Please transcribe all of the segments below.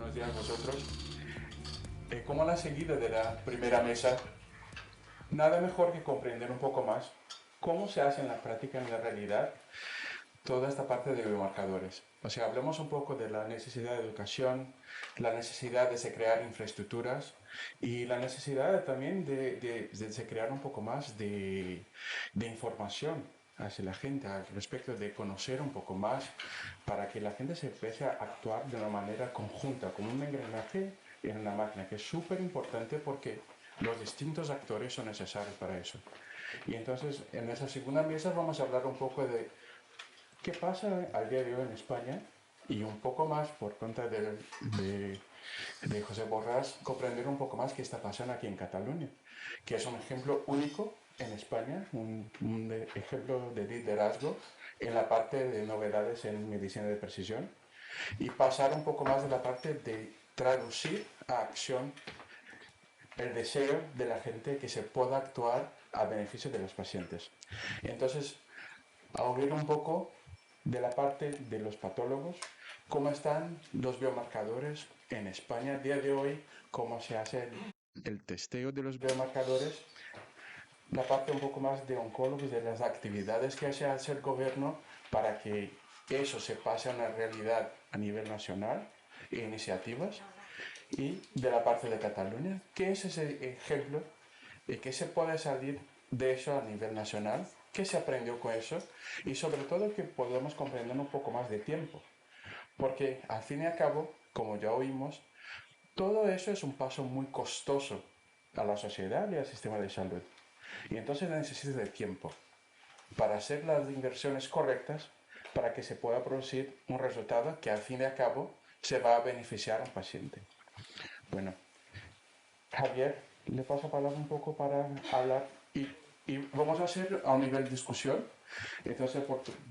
buenos días a vosotros. Como la seguida de la primera mesa, nada mejor que comprender un poco más cómo se hace en la práctica, en la realidad, toda esta parte de biomarcadores. O sea, hablemos un poco de la necesidad de educación, la necesidad de se crear infraestructuras y la necesidad también de se crear un poco más de información hacia la gente al respecto de conocer un poco más para que la gente se empiece a actuar de una manera conjunta, como un engranaje en una máquina, que es súper importante porque los distintos actores son necesarios para eso. Y entonces, en esa segunda mesa vamos a hablar un poco de qué pasa al día de hoy en España y un poco más por cuenta de José Borrás, comprender un poco más qué está pasando aquí en Cataluña, que es un ejemplo único en España, un ejemplo de liderazgo en la parte de novedades en medicina de precisión y pasar un poco más de la parte de traducir a acción el deseo de la gente que se pueda actuar a beneficio de los pacientes. Entonces, a oír un poco de la parte de los patólogos, cómo están los biomarcadores en España a día de hoy, cómo se hace el testeo de los biomarcadores, la parte un poco más de oncólogos, de las actividades que hace el gobierno para que eso se pase a una realidad a nivel nacional, e iniciativas, y de la parte de Cataluña, ¿qué es ese ejemplo y qué se puede salir de eso a nivel nacional? ¿Qué se aprendió con eso? Y sobre todo que podamos comprender un poco más de tiempo. Porque al fin y al cabo, como ya oímos, todo eso es un paso muy costoso a la sociedad y al sistema de salud. Y entonces necesita de tiempo para hacer las inversiones correctas para que se pueda producir un resultado que al fin y al cabo se va a beneficiar al paciente. Bueno, Javier, le paso la palabra un poco para hablar y vamos a hacer a un nivel de discusión. Entonces,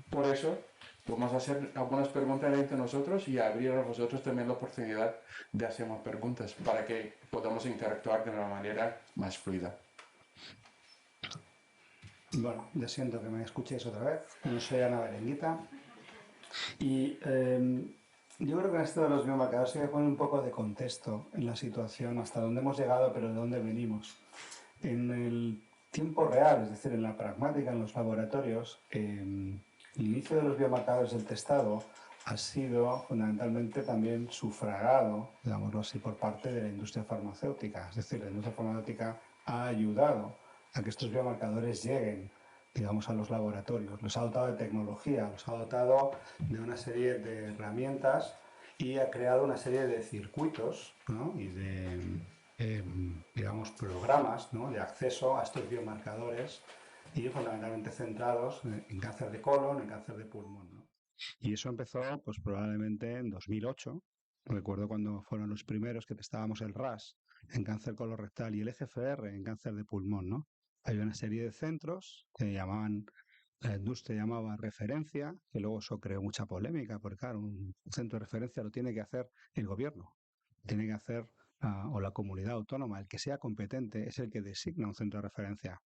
por eso, vamos a hacer algunas preguntas entre nosotros y abrir a vosotros también la oportunidad de hacer más preguntas para que podamos interactuar de una manera más fluida. Bueno, ya siento que me escuchéis otra vez. No soy Ana Berenguita. Y yo creo que en esto de los biomarcadores hay que poner un poco de contexto en la situación, hasta dónde hemos llegado, pero de dónde venimos. En el tiempo real, es decir, en la pragmática, en los laboratorios, el inicio de los biomarcadores del testado ha sido fundamentalmente también sufragado, digámoslo así, por parte de la industria farmacéutica. Es decir, la industria farmacéutica ha ayudado a que estos biomarcadores lleguen, digamos, a los laboratorios. Los ha dotado de tecnología, los ha dotado de una serie de herramientas y ha creado una serie de circuitos, ¿no? Y de, digamos, programas, ¿no?, de acceso a estos biomarcadores y fundamentalmente centrados en cáncer de colon, en cáncer de pulmón, ¿no? Y eso empezó pues probablemente en 2008. Recuerdo cuando fueron los primeros que testábamos el RAS en cáncer colorectal y el EGFR en cáncer de pulmón, ¿no? Había una serie de centros que llamaban, la industria llamaba referencia, que luego eso creó mucha polémica, porque claro, un centro de referencia lo tiene que hacer el gobierno, tiene que hacer o la comunidad autónoma, el que sea competente es el que designa un centro de referencia.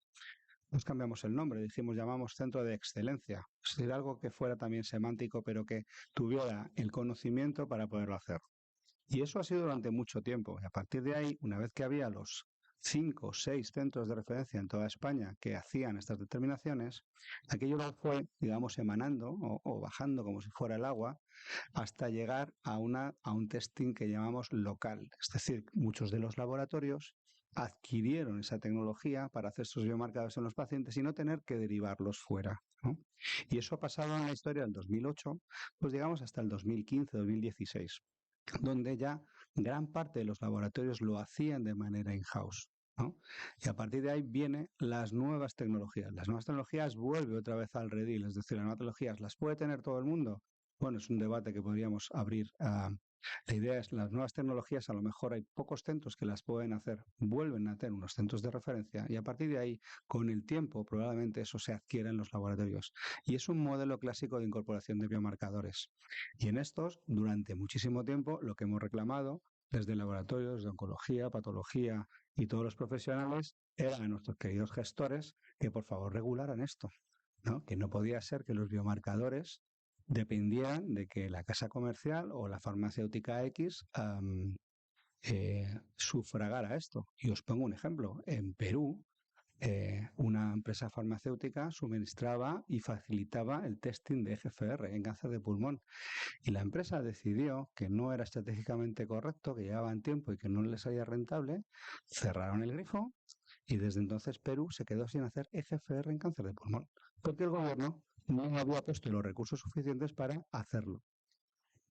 Nos cambiamos el nombre, dijimos, llamamos centro de excelencia, es decir, algo que fuera también semántico, pero que tuviera el conocimiento para poderlo hacer. Y eso ha sido durante mucho tiempo. Y a partir de ahí, una vez que había los 5 o 6 centros de referencia en toda España que hacían estas determinaciones, aquello fue, digamos, emanando o bajando como si fuera el agua hasta llegar a un testing que llamamos local. Es decir, muchos de los laboratorios adquirieron esa tecnología para hacer estos biomarcadores en los pacientes y no tener que derivarlos fuera, ¿no? Y eso ha pasado en la historia del 2008, pues digamos hasta el 2015-2016, donde ya gran parte de los laboratorios lo hacían de manera in-house, ¿no? Y a partir de ahí vienen las nuevas tecnologías. Las nuevas tecnologías vuelve otra vez al redil, es decir, las nuevas tecnologías las puede tener todo el mundo. Bueno, es un debate que podríamos abrir. La idea es las nuevas tecnologías, a lo mejor hay pocos centros que las pueden hacer, vuelven a tener unos centros de referencia y a partir de ahí, con el tiempo, probablemente eso se adquiera en los laboratorios. Y es un modelo clásico de incorporación de biomarcadores. Y en estos, durante muchísimo tiempo, lo que hemos reclamado desde laboratorios de oncología, patología y todos los profesionales eran a nuestros queridos gestores que por favor regularan esto, ¿no? Que no podía ser que los biomarcadores dependían de que la casa comercial o la farmacéutica X sufragara esto. Y os pongo un ejemplo. En Perú, una empresa farmacéutica suministraba y facilitaba el testing de EGFR en cáncer de pulmón. Y la empresa decidió que no era estratégicamente correcto, que llevaban tiempo y que no les salía rentable, cerraron el grifo y desde entonces Perú se quedó sin hacer EGFR en cáncer de pulmón, porque el gobierno no había puesto los recursos suficientes para hacerlo.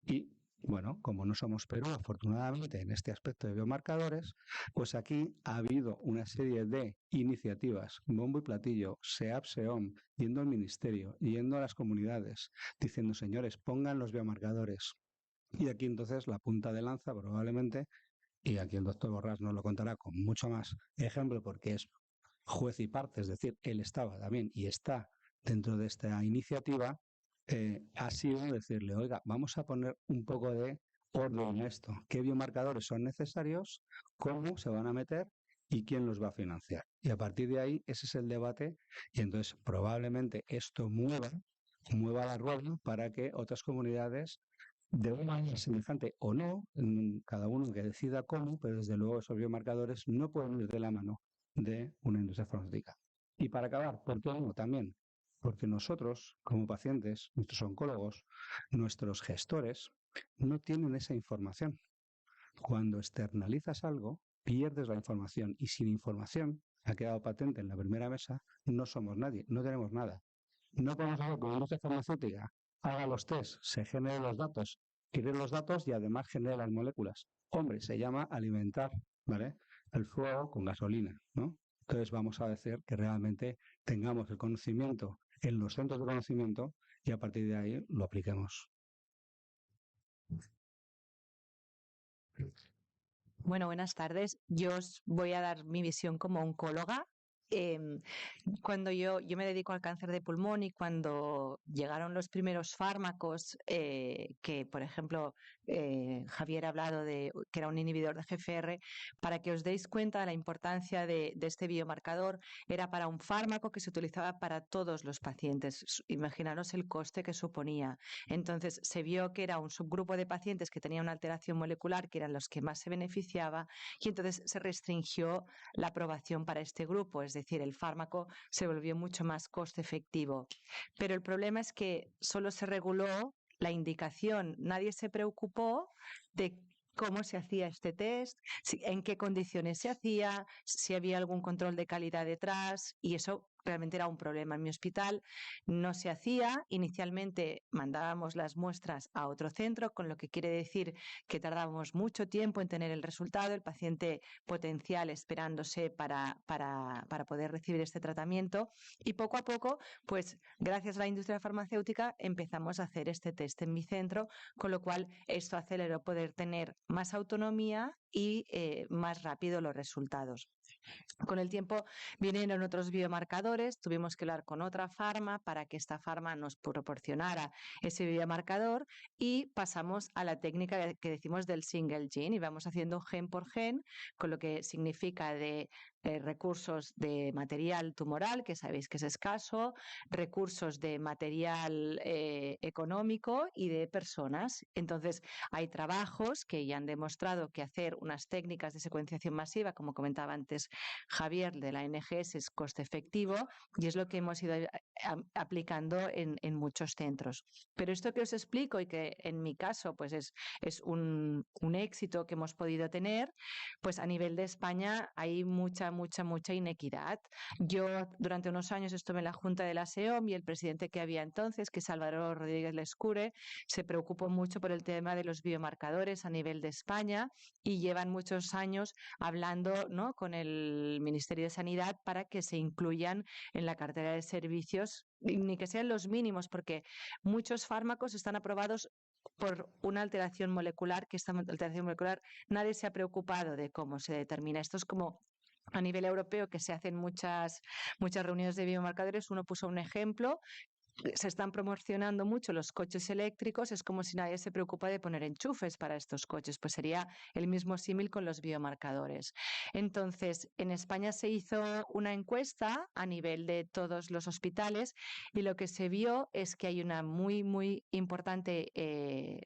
Y bueno, como no somos Perú, afortunadamente, en este aspecto de biomarcadores, pues aquí ha habido una serie de iniciativas, bombo y platillo, SEAP, SEOM, yendo al ministerio, yendo a las comunidades, diciendo, señores, pongan los biomarcadores. Y aquí entonces la punta de lanza probablemente, y aquí el doctor Borrás nos lo contará con mucho más ejemplo porque es juez y parte, es decir, él estaba también y está dentro de esta iniciativa, ha sido decirle, oiga, vamos a poner un poco de orden en esto. ¿Qué biomarcadores son necesarios? ¿Cómo se van a meter? ¿Y quién los va a financiar? Y a partir de ahí, ese es el debate. Y entonces probablemente esto mueva la rueda para que otras comunidades, de una manera semejante o no, cada uno que decida cómo, pero desde luego esos biomarcadores no pueden ir de la mano de una industria farmacéutica. Y para acabar, ¿por qué no? También porque nosotros, como pacientes, nuestros oncólogos, nuestros gestores, no tienen esa información. Cuando externalizas algo, pierdes la información y sin información, ha quedado patente en la primera mesa, no somos nadie, no tenemos nada. No podemos hacer que una industria farmacéutica haga los test, se generen los datos, cree los datos y además genera las moléculas. Hombre, se llama alimentar, ¿vale? El fuego con gasolina, ¿no? Entonces vamos a decir que realmente tengamos el conocimiento en los centros de conocimiento y a partir de ahí lo apliquemos. Bueno, buenas tardes. Yo os voy a dar mi visión como oncóloga. Em, Cuando yo me dedico al cáncer de pulmón y cuando llegaron los primeros fármacos, que por ejemplo Javier ha hablado de que era un inhibidor de GFR, para que os deis cuenta de la importancia de este biomarcador, era para un fármaco que se utilizaba para todos los pacientes. Imaginaros el coste que suponía. Entonces se vio que era un subgrupo de pacientes que tenía una alteración molecular, que eran los que más se beneficiaba, y entonces se restringió la aprobación para este grupo, es decir, el fármaco se volvió mucho más coste efectivo. Pero el problema es que solo se reguló la indicación, nadie se preocupó de cómo se hacía este test, en qué condiciones se hacía, si había algún control de calidad detrás, y eso realmente era un problema. En mi hospital no se hacía. Inicialmente mandábamos las muestras a otro centro, con lo que quiere decir que tardábamos mucho tiempo en tener el resultado, el paciente potencial esperándose para poder recibir este tratamiento. Y poco a poco, pues gracias a la industria farmacéutica, empezamos a hacer este test en mi centro, con lo cual esto aceleró poder tener más autonomía y más rápido los resultados. Con el tiempo vinieron otros biomarcadores, tuvimos que hablar con otra farma para que esta farma nos proporcionara ese biomarcador y pasamos a la técnica que decimos del single gene y vamos haciendo gen por gen, con lo que significa de recursos de material tumoral, que sabéis que es escaso, recursos de material económico y de personas. Entonces, hay trabajos que ya han demostrado que hacer unas técnicas de secuenciación masiva, como comentaba antes Javier, de la NGS, es coste efectivo y es lo que hemos ido aplicando en muchos centros. Pero esto que os explico y que en mi caso pues es un éxito que hemos podido tener, pues a nivel de España hay mucha inequidad. Yo durante unos años estuve en la Junta de la SEOM y el presidente que había entonces, que es Álvaro Rodríguez Lescure, se preocupó mucho por el tema de los biomarcadores a nivel de España y llevan muchos años hablando, ¿no?, con el Ministerio de Sanidad para que se incluyan en la cartera de servicios, ni que sean los mínimos, porque muchos fármacos están aprobados por una alteración molecular, que esta alteración molecular nadie se ha preocupado de cómo se determina. Esto es como a nivel europeo, que se hacen muchas reuniones de biomarcadores. Uno puso un ejemplo se están promocionando mucho los coches eléctricos, es como si nadie se preocupa de poner enchufes para estos coches, pues sería el mismo símil con los biomarcadores. Entonces, en España se hizo una encuesta a nivel de todos los hospitales y lo que se vio es que hay una muy importante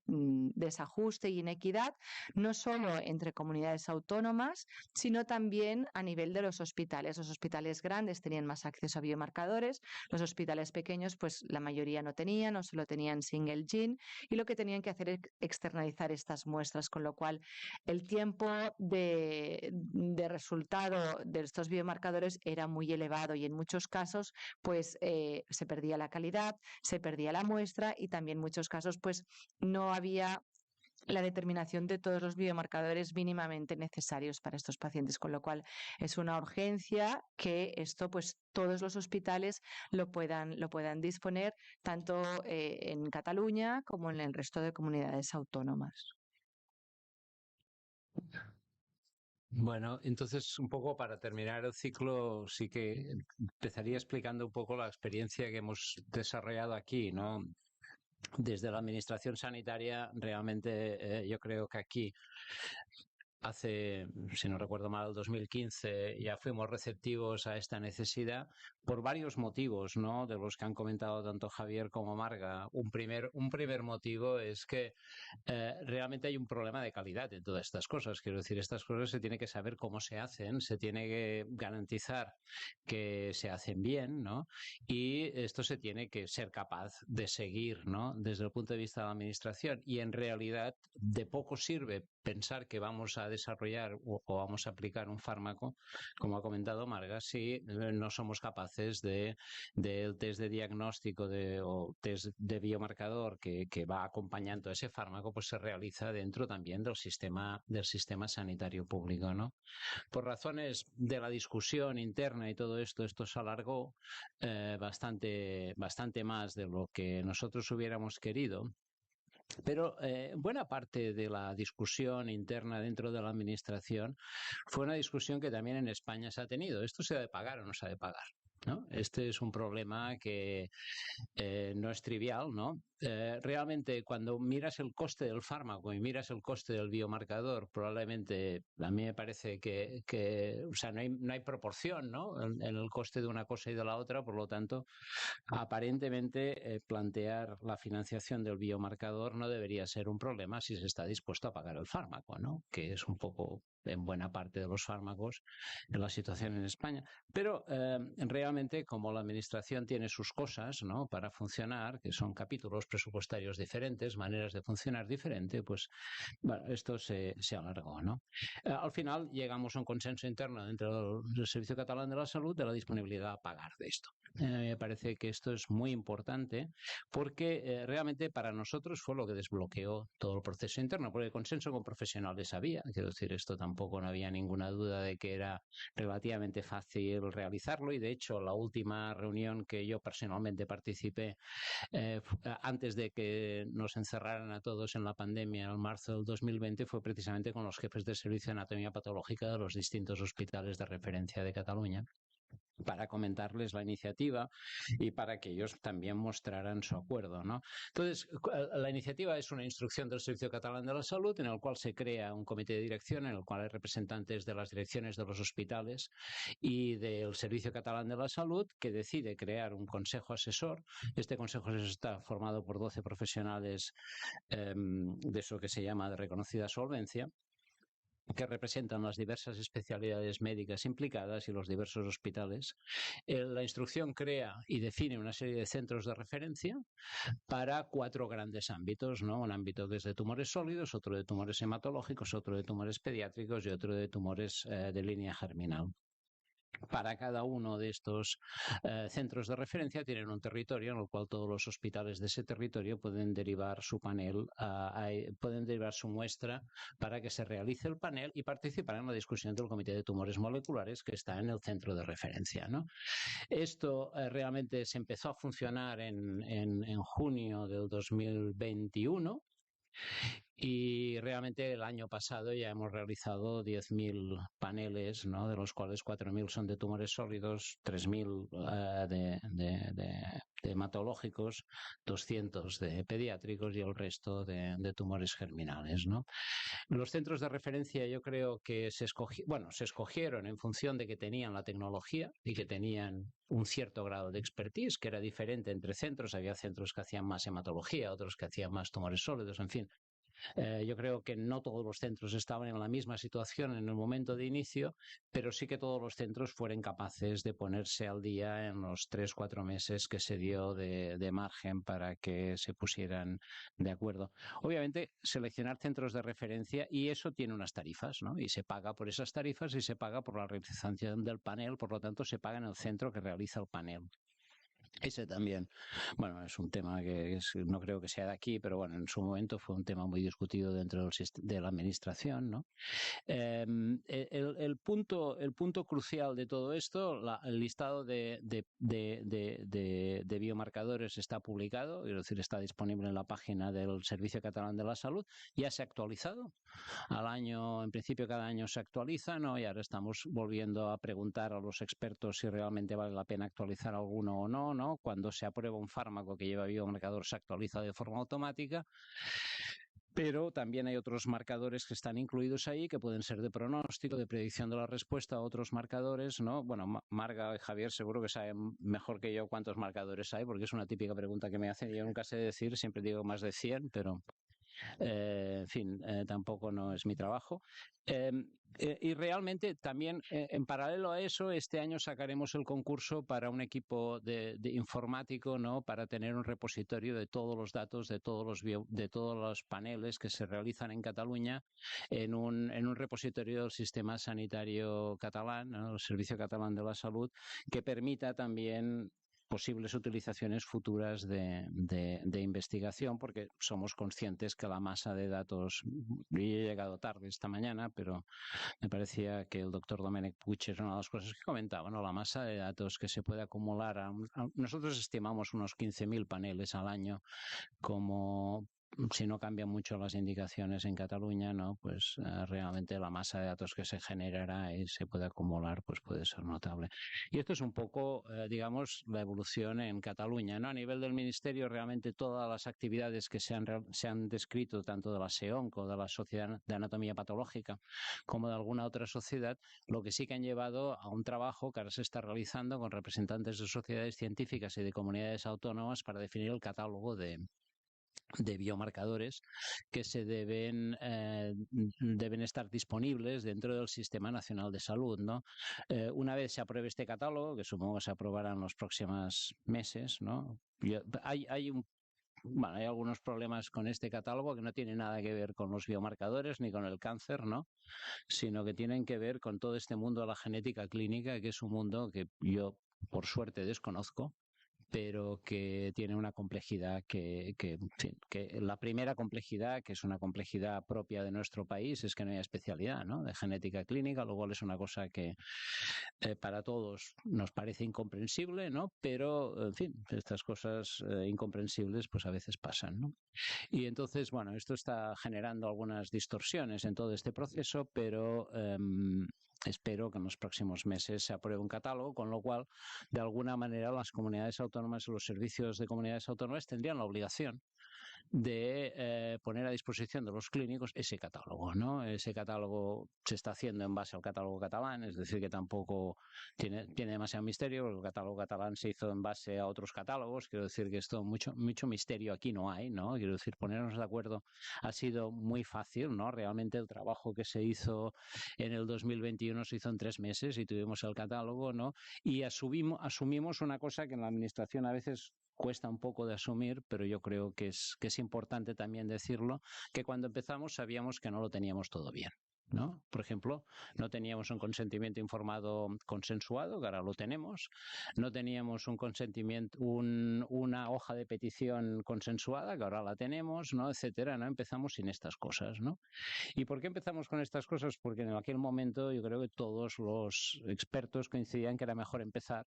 desajuste y inequidad, no solo entre comunidades autónomas, sino también a nivel de los hospitales. Los hospitales grandes tenían más acceso a biomarcadores, los hospitales pequeños, pues la mayoría no tenían o solo tenían single gene, y lo que tenían que hacer es externalizar estas muestras, con lo cual el tiempo de resultado de estos biomarcadores era muy elevado y en muchos casos pues se perdía la calidad, se perdía la muestra y también en muchos casos pues no había la determinación de todos los biomarcadores mínimamente necesarios para estos pacientes, con lo cual es una urgencia que esto pues todos los hospitales lo puedan disponer tanto en Cataluña como en el resto de comunidades autónomas. Bueno, entonces un poco para terminar el ciclo, sí que empezaría explicando un poco la experiencia que hemos desarrollado aquí, ¿no? Desde la administración sanitaria, realmente yo creo que aquí hace, si no recuerdo mal, el 2015 ya fuimos receptivos a esta necesidad por varios motivos, ¿no? De los que han comentado tanto Javier como Marga. Un primer motivo es que realmente hay un problema de calidad en todas estas cosas. Quiero decir, estas cosas se tiene que saber cómo se hacen, se tiene que garantizar que se hacen bien, ¿no? Y esto se tiene que ser capaz de seguir, ¿no? Desde el punto de vista de la administración. Y en realidad de poco sirve pensar que vamos a desarrollar o vamos a aplicar un fármaco, como ha comentado Marga, si no somos capaces del test de diagnóstico o test de biomarcador que va acompañando a ese fármaco, pues se realiza dentro también del sistema sanitario público, ¿no? Por razones de la discusión interna y todo esto se alargó bastante más de lo que nosotros hubiéramos querido. Pero buena parte de la discusión interna dentro de la administración fue una discusión que también en España se ha tenido. ¿Esto se ha de pagar o no se ha de pagar? ¿No? Este es un problema que no es trivial, ¿no? Realmente cuando miras el coste del fármaco y miras el coste del biomarcador, probablemente a mí me parece que o sea, no hay proporción, ¿no? En el coste de una cosa y de la otra, por lo tanto, aparentemente plantear la financiación del biomarcador no debería ser un problema si se está dispuesto a pagar el fármaco, ¿no? Que es un poco en buena parte de los fármacos en la situación en España. Pero realmente como la administración tiene sus cosas, ¿no? Para funcionar, que son capítulos presupuestarios diferentes, maneras de funcionar diferente, pues bueno, esto se alargó, ¿no? Al final llegamos a un consenso interno dentro del Servicio Catalán de la Salud de la disponibilidad a pagar de esto. Me parece que esto es muy importante porque realmente para nosotros fue lo que desbloqueó todo el proceso interno, porque el consenso con profesionales había, quiero decir, esto tampoco no había ninguna duda de que era relativamente fácil realizarlo, y de hecho la última reunión que yo personalmente participé antes de que nos encerraran a todos en la pandemia en marzo del 2020 fue precisamente con los jefes del Servicio de Anatomía Patológica de los distintos hospitales de referencia de Cataluña, para comentarles la iniciativa y para que ellos también mostraran su acuerdo, ¿no? Entonces, la iniciativa es una instrucción del Servicio Catalán de la Salud en el cual se crea un comité de dirección en el cual hay representantes de las direcciones de los hospitales y del Servicio Catalán de la Salud, que decide crear un consejo asesor. Este consejo asesor está formado por 12 profesionales de eso que se llama de reconocida solvencia, que representan las diversas especialidades médicas implicadas y los diversos hospitales. La instrucción crea y define una serie de centros de referencia para 4 grandes ámbitos, ¿no? Un ámbito que es de tumores sólidos, otro de tumores hematológicos, otro de tumores pediátricos y otro de tumores de línea germinal. Para cada uno de estos centros de referencia tienen un territorio en el cual todos los hospitales de ese territorio pueden derivar su panel, pueden derivar su muestra para que se realice el panel y participar en la discusión del Comité de Tumores Moleculares que está en el centro de referencia, ¿no? Esto realmente se empezó a funcionar en junio del 2021. Y realmente el año pasado ya hemos realizado 10.000 paneles, ¿no? De los cuales 4.000 son de tumores sólidos, 3.000 de hematológicos, 200 de pediátricos y el resto de tumores germinales, ¿no? Los centros de referencia yo creo que se escogieron en función de que tenían la tecnología y que tenían un cierto grado de expertise, que era diferente entre centros. Había centros que hacían más hematología, otros que hacían más tumores sólidos, en fin. Yo creo que no todos los centros estaban en la misma situación en el momento de inicio, pero sí que todos los centros fueron capaces de ponerse al día en los 3-4 meses que se dio de margen para que se pusieran de acuerdo. Obviamente, seleccionar centros de referencia, y eso tiene unas tarifas, ¿no? Y se paga por esas tarifas y se paga por la realización del panel, por lo tanto se paga en el centro que realiza el panel. Ese también, bueno, es un tema que no creo que sea de aquí, pero bueno, en su momento fue un tema muy discutido dentro de la administración, ¿no? El punto crucial de todo esto, el listado de biomarcadores está publicado, es decir, está disponible en la página del Servicio Catalán de la Salud, ya se ha actualizado. Al año, en principio cada año se actualiza, ¿no? Y ahora estamos volviendo a preguntar a los expertos si realmente vale la pena actualizar alguno o no, ¿no? Cuando se aprueba un fármaco que lleva biomarcador se actualiza de forma automática, pero también hay otros marcadores que están incluidos ahí que pueden ser de pronóstico, de predicción de la respuesta, otros marcadores, ¿no? Bueno, Marga y Javier seguro que saben mejor que yo cuántos marcadores hay, porque es una típica pregunta que me hacen y yo nunca sé decir, siempre digo más de 100, pero en fin, tampoco no es mi trabajo. Y realmente también, en paralelo a eso, este año sacaremos el concurso para un equipo de informático, ¿no? Para tener un repositorio de todos los datos, de todos los paneles que se realizan en Cataluña en un repositorio del sistema sanitario catalán, ¿no? El Servicio Catalán de la Salud, que permita también posibles utilizaciones futuras de investigación, porque somos conscientes que la masa de datos, yo he llegado tarde esta mañana, pero me parecía que el doctor Domènec Puig era una de las cosas que comentaba, ¿no? La masa de datos que se puede acumular, nosotros estimamos unos 15.000 paneles al año como, si no cambian mucho las indicaciones en Cataluña, ¿no? Pues realmente la masa de datos que se generará y se puede acumular, pues puede ser notable. Y esto es un poco, digamos, la evolución en Cataluña, ¿no? A nivel del Ministerio, realmente todas las actividades que se han descrito, tanto de la SEOM como de la Sociedad de Anatomía Patológica, como de alguna otra sociedad, lo que sí que han llevado a un trabajo que ahora se está realizando con representantes de sociedades científicas y de comunidades autónomas para definir el catálogo de biomarcadores que deben estar disponibles dentro del Sistema Nacional de Salud, ¿no? Una vez se apruebe este catálogo, que supongo que se aprobará en los próximos meses, ¿no? Hay algunos problemas con este catálogo que no tienen nada que ver con los biomarcadores ni con el cáncer, ¿no? Sino que tienen que ver con todo este mundo de la genética clínica, que es un mundo que yo, por suerte, desconozco, pero que tiene una complejidad en fin, que la primera complejidad, que es una complejidad propia de nuestro país, es que no hay especialidad, ¿no? De genética clínica, lo cual es una cosa que para todos nos parece incomprensible, ¿no? Pero, en fin, estas cosas incomprensibles pues a veces pasan, ¿no? Y entonces, bueno, esto está generando algunas distorsiones en todo este proceso, pero espero que en los próximos meses se apruebe un catálogo, con lo cual, de alguna manera, las comunidades autónomas y los servicios de comunidades autónomas tendrían la obligación de poner a disposición de los clínicos ese catálogo, ¿no? Ese catálogo se está haciendo en base al catálogo catalán, es decir, que tampoco tiene demasiado misterio. El catálogo catalán se hizo en base a otros catálogos, quiero decir que esto mucho misterio aquí no hay, ¿no? Quiero decir, ponernos de acuerdo ha sido muy fácil, ¿no? Realmente el trabajo que se hizo en el 2021 se hizo en 3 meses y tuvimos el catálogo, ¿no? Y asumimos una cosa que en la administración a veces cuesta un poco de asumir, pero yo creo que es importante también decirlo, que cuando empezamos sabíamos que no lo teníamos todo bien, ¿no? Por ejemplo, no teníamos un consentimiento informado consensuado, que ahora lo tenemos, no teníamos un consentimiento, una hoja de petición consensuada, que ahora la tenemos, ¿no? Etcétera, ¿no? Empezamos sin estas cosas, ¿no? ¿Y por qué empezamos con estas cosas? Porque en aquel momento yo creo que todos los expertos coincidían que era mejor empezar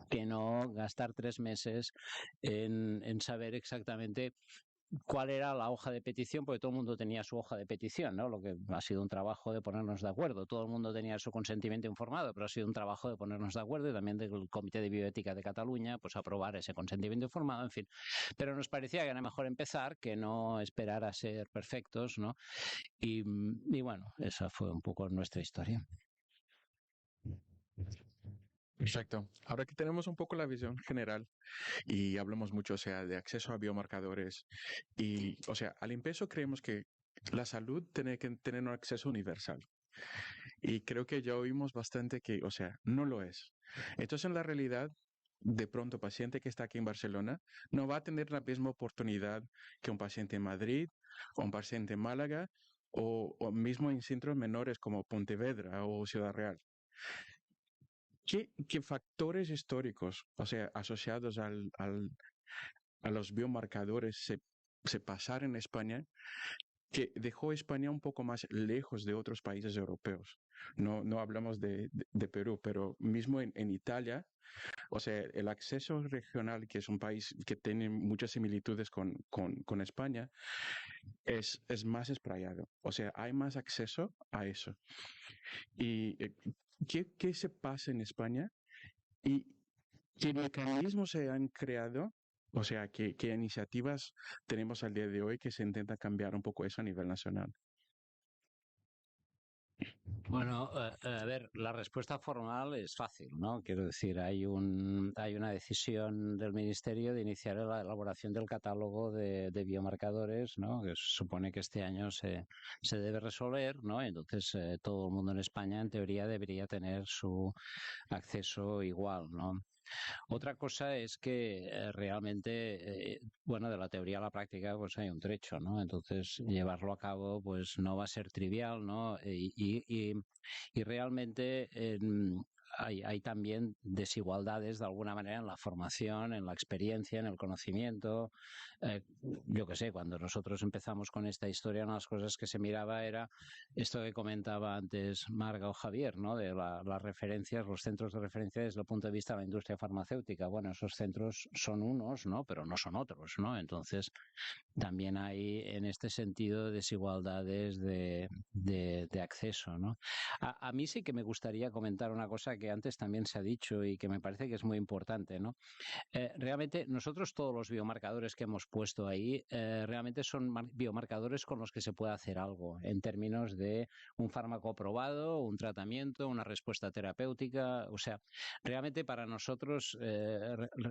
que no gastar 3 meses en saber exactamente cuál era la hoja de petición, porque todo el mundo tenía su hoja de petición, ¿no? Lo que ha sido un trabajo de ponernos de acuerdo. Todo el mundo tenía su consentimiento informado, pero ha sido un trabajo de ponernos de acuerdo y también del Comité de Bioética de Cataluña, pues aprobar ese consentimiento informado, en fin. Pero nos parecía que era mejor empezar que no esperar a ser perfectos, ¿no? Y bueno, esa fue un poco nuestra historia. Perfecto. Ahora que tenemos un poco la visión general y hablamos mucho, o sea, de acceso a biomarcadores y, o sea, al empiezo creemos que la salud tiene que tener un acceso universal. Y creo que ya oímos bastante que, o sea, no lo es. Entonces, en la realidad, de pronto, paciente que está aquí en Barcelona no va a tener la misma oportunidad que un paciente en Madrid o un paciente en Málaga o mismo en centros menores como Pontevedra o Ciudad Real. ¿Qué factores históricos, o sea, asociados a los biomarcadores se pasaron en España que dejó España un poco más lejos de otros países europeos? No hablamos de Perú, pero mismo en Italia, o sea, el acceso regional, que es un país que tiene muchas similitudes con España, es más esprayado. O sea, hay más acceso a eso. ¿Y qué se pasa en España? ¿Y qué mecanismos se han creado? O sea, ¿qué iniciativas tenemos al día de hoy que se intenta cambiar un poco eso a nivel nacional? Bueno, a ver, la respuesta formal es fácil, ¿no? Quiero decir, hay una decisión del Ministerio de iniciar la elaboración del catálogo de biomarcadores, ¿no? Que se supone que este año se debe resolver, ¿no? Entonces, todo el mundo en España, en teoría, debería tener su acceso igual, ¿no? Otra cosa es que realmente, bueno, de la teoría a la práctica, pues hay un trecho, ¿no? Entonces, llevarlo a cabo, pues no va a ser trivial, ¿no? Y realmente hay también desigualdades de alguna manera en la formación, en la experiencia, en el conocimiento. Yo qué sé, cuando nosotros empezamos con esta historia, una de las cosas que se miraba era esto que comentaba antes Marga o Javier, ¿no? De las referencias, los centros de referencia desde el punto de vista de la industria farmacéutica. Bueno, esos centros son unos, ¿no? Pero no son otros, ¿no? Entonces, también hay en este sentido desigualdades de acceso, ¿no? A mí sí que me gustaría comentar una cosa que antes también se ha dicho y que me parece que es muy importante, ¿no? Realmente nosotros todos los biomarcadores que hemos puesto ahí realmente son biomarcadores con los que se puede hacer algo en términos de un fármaco aprobado, un tratamiento, una respuesta terapéutica. O sea, realmente para nosotros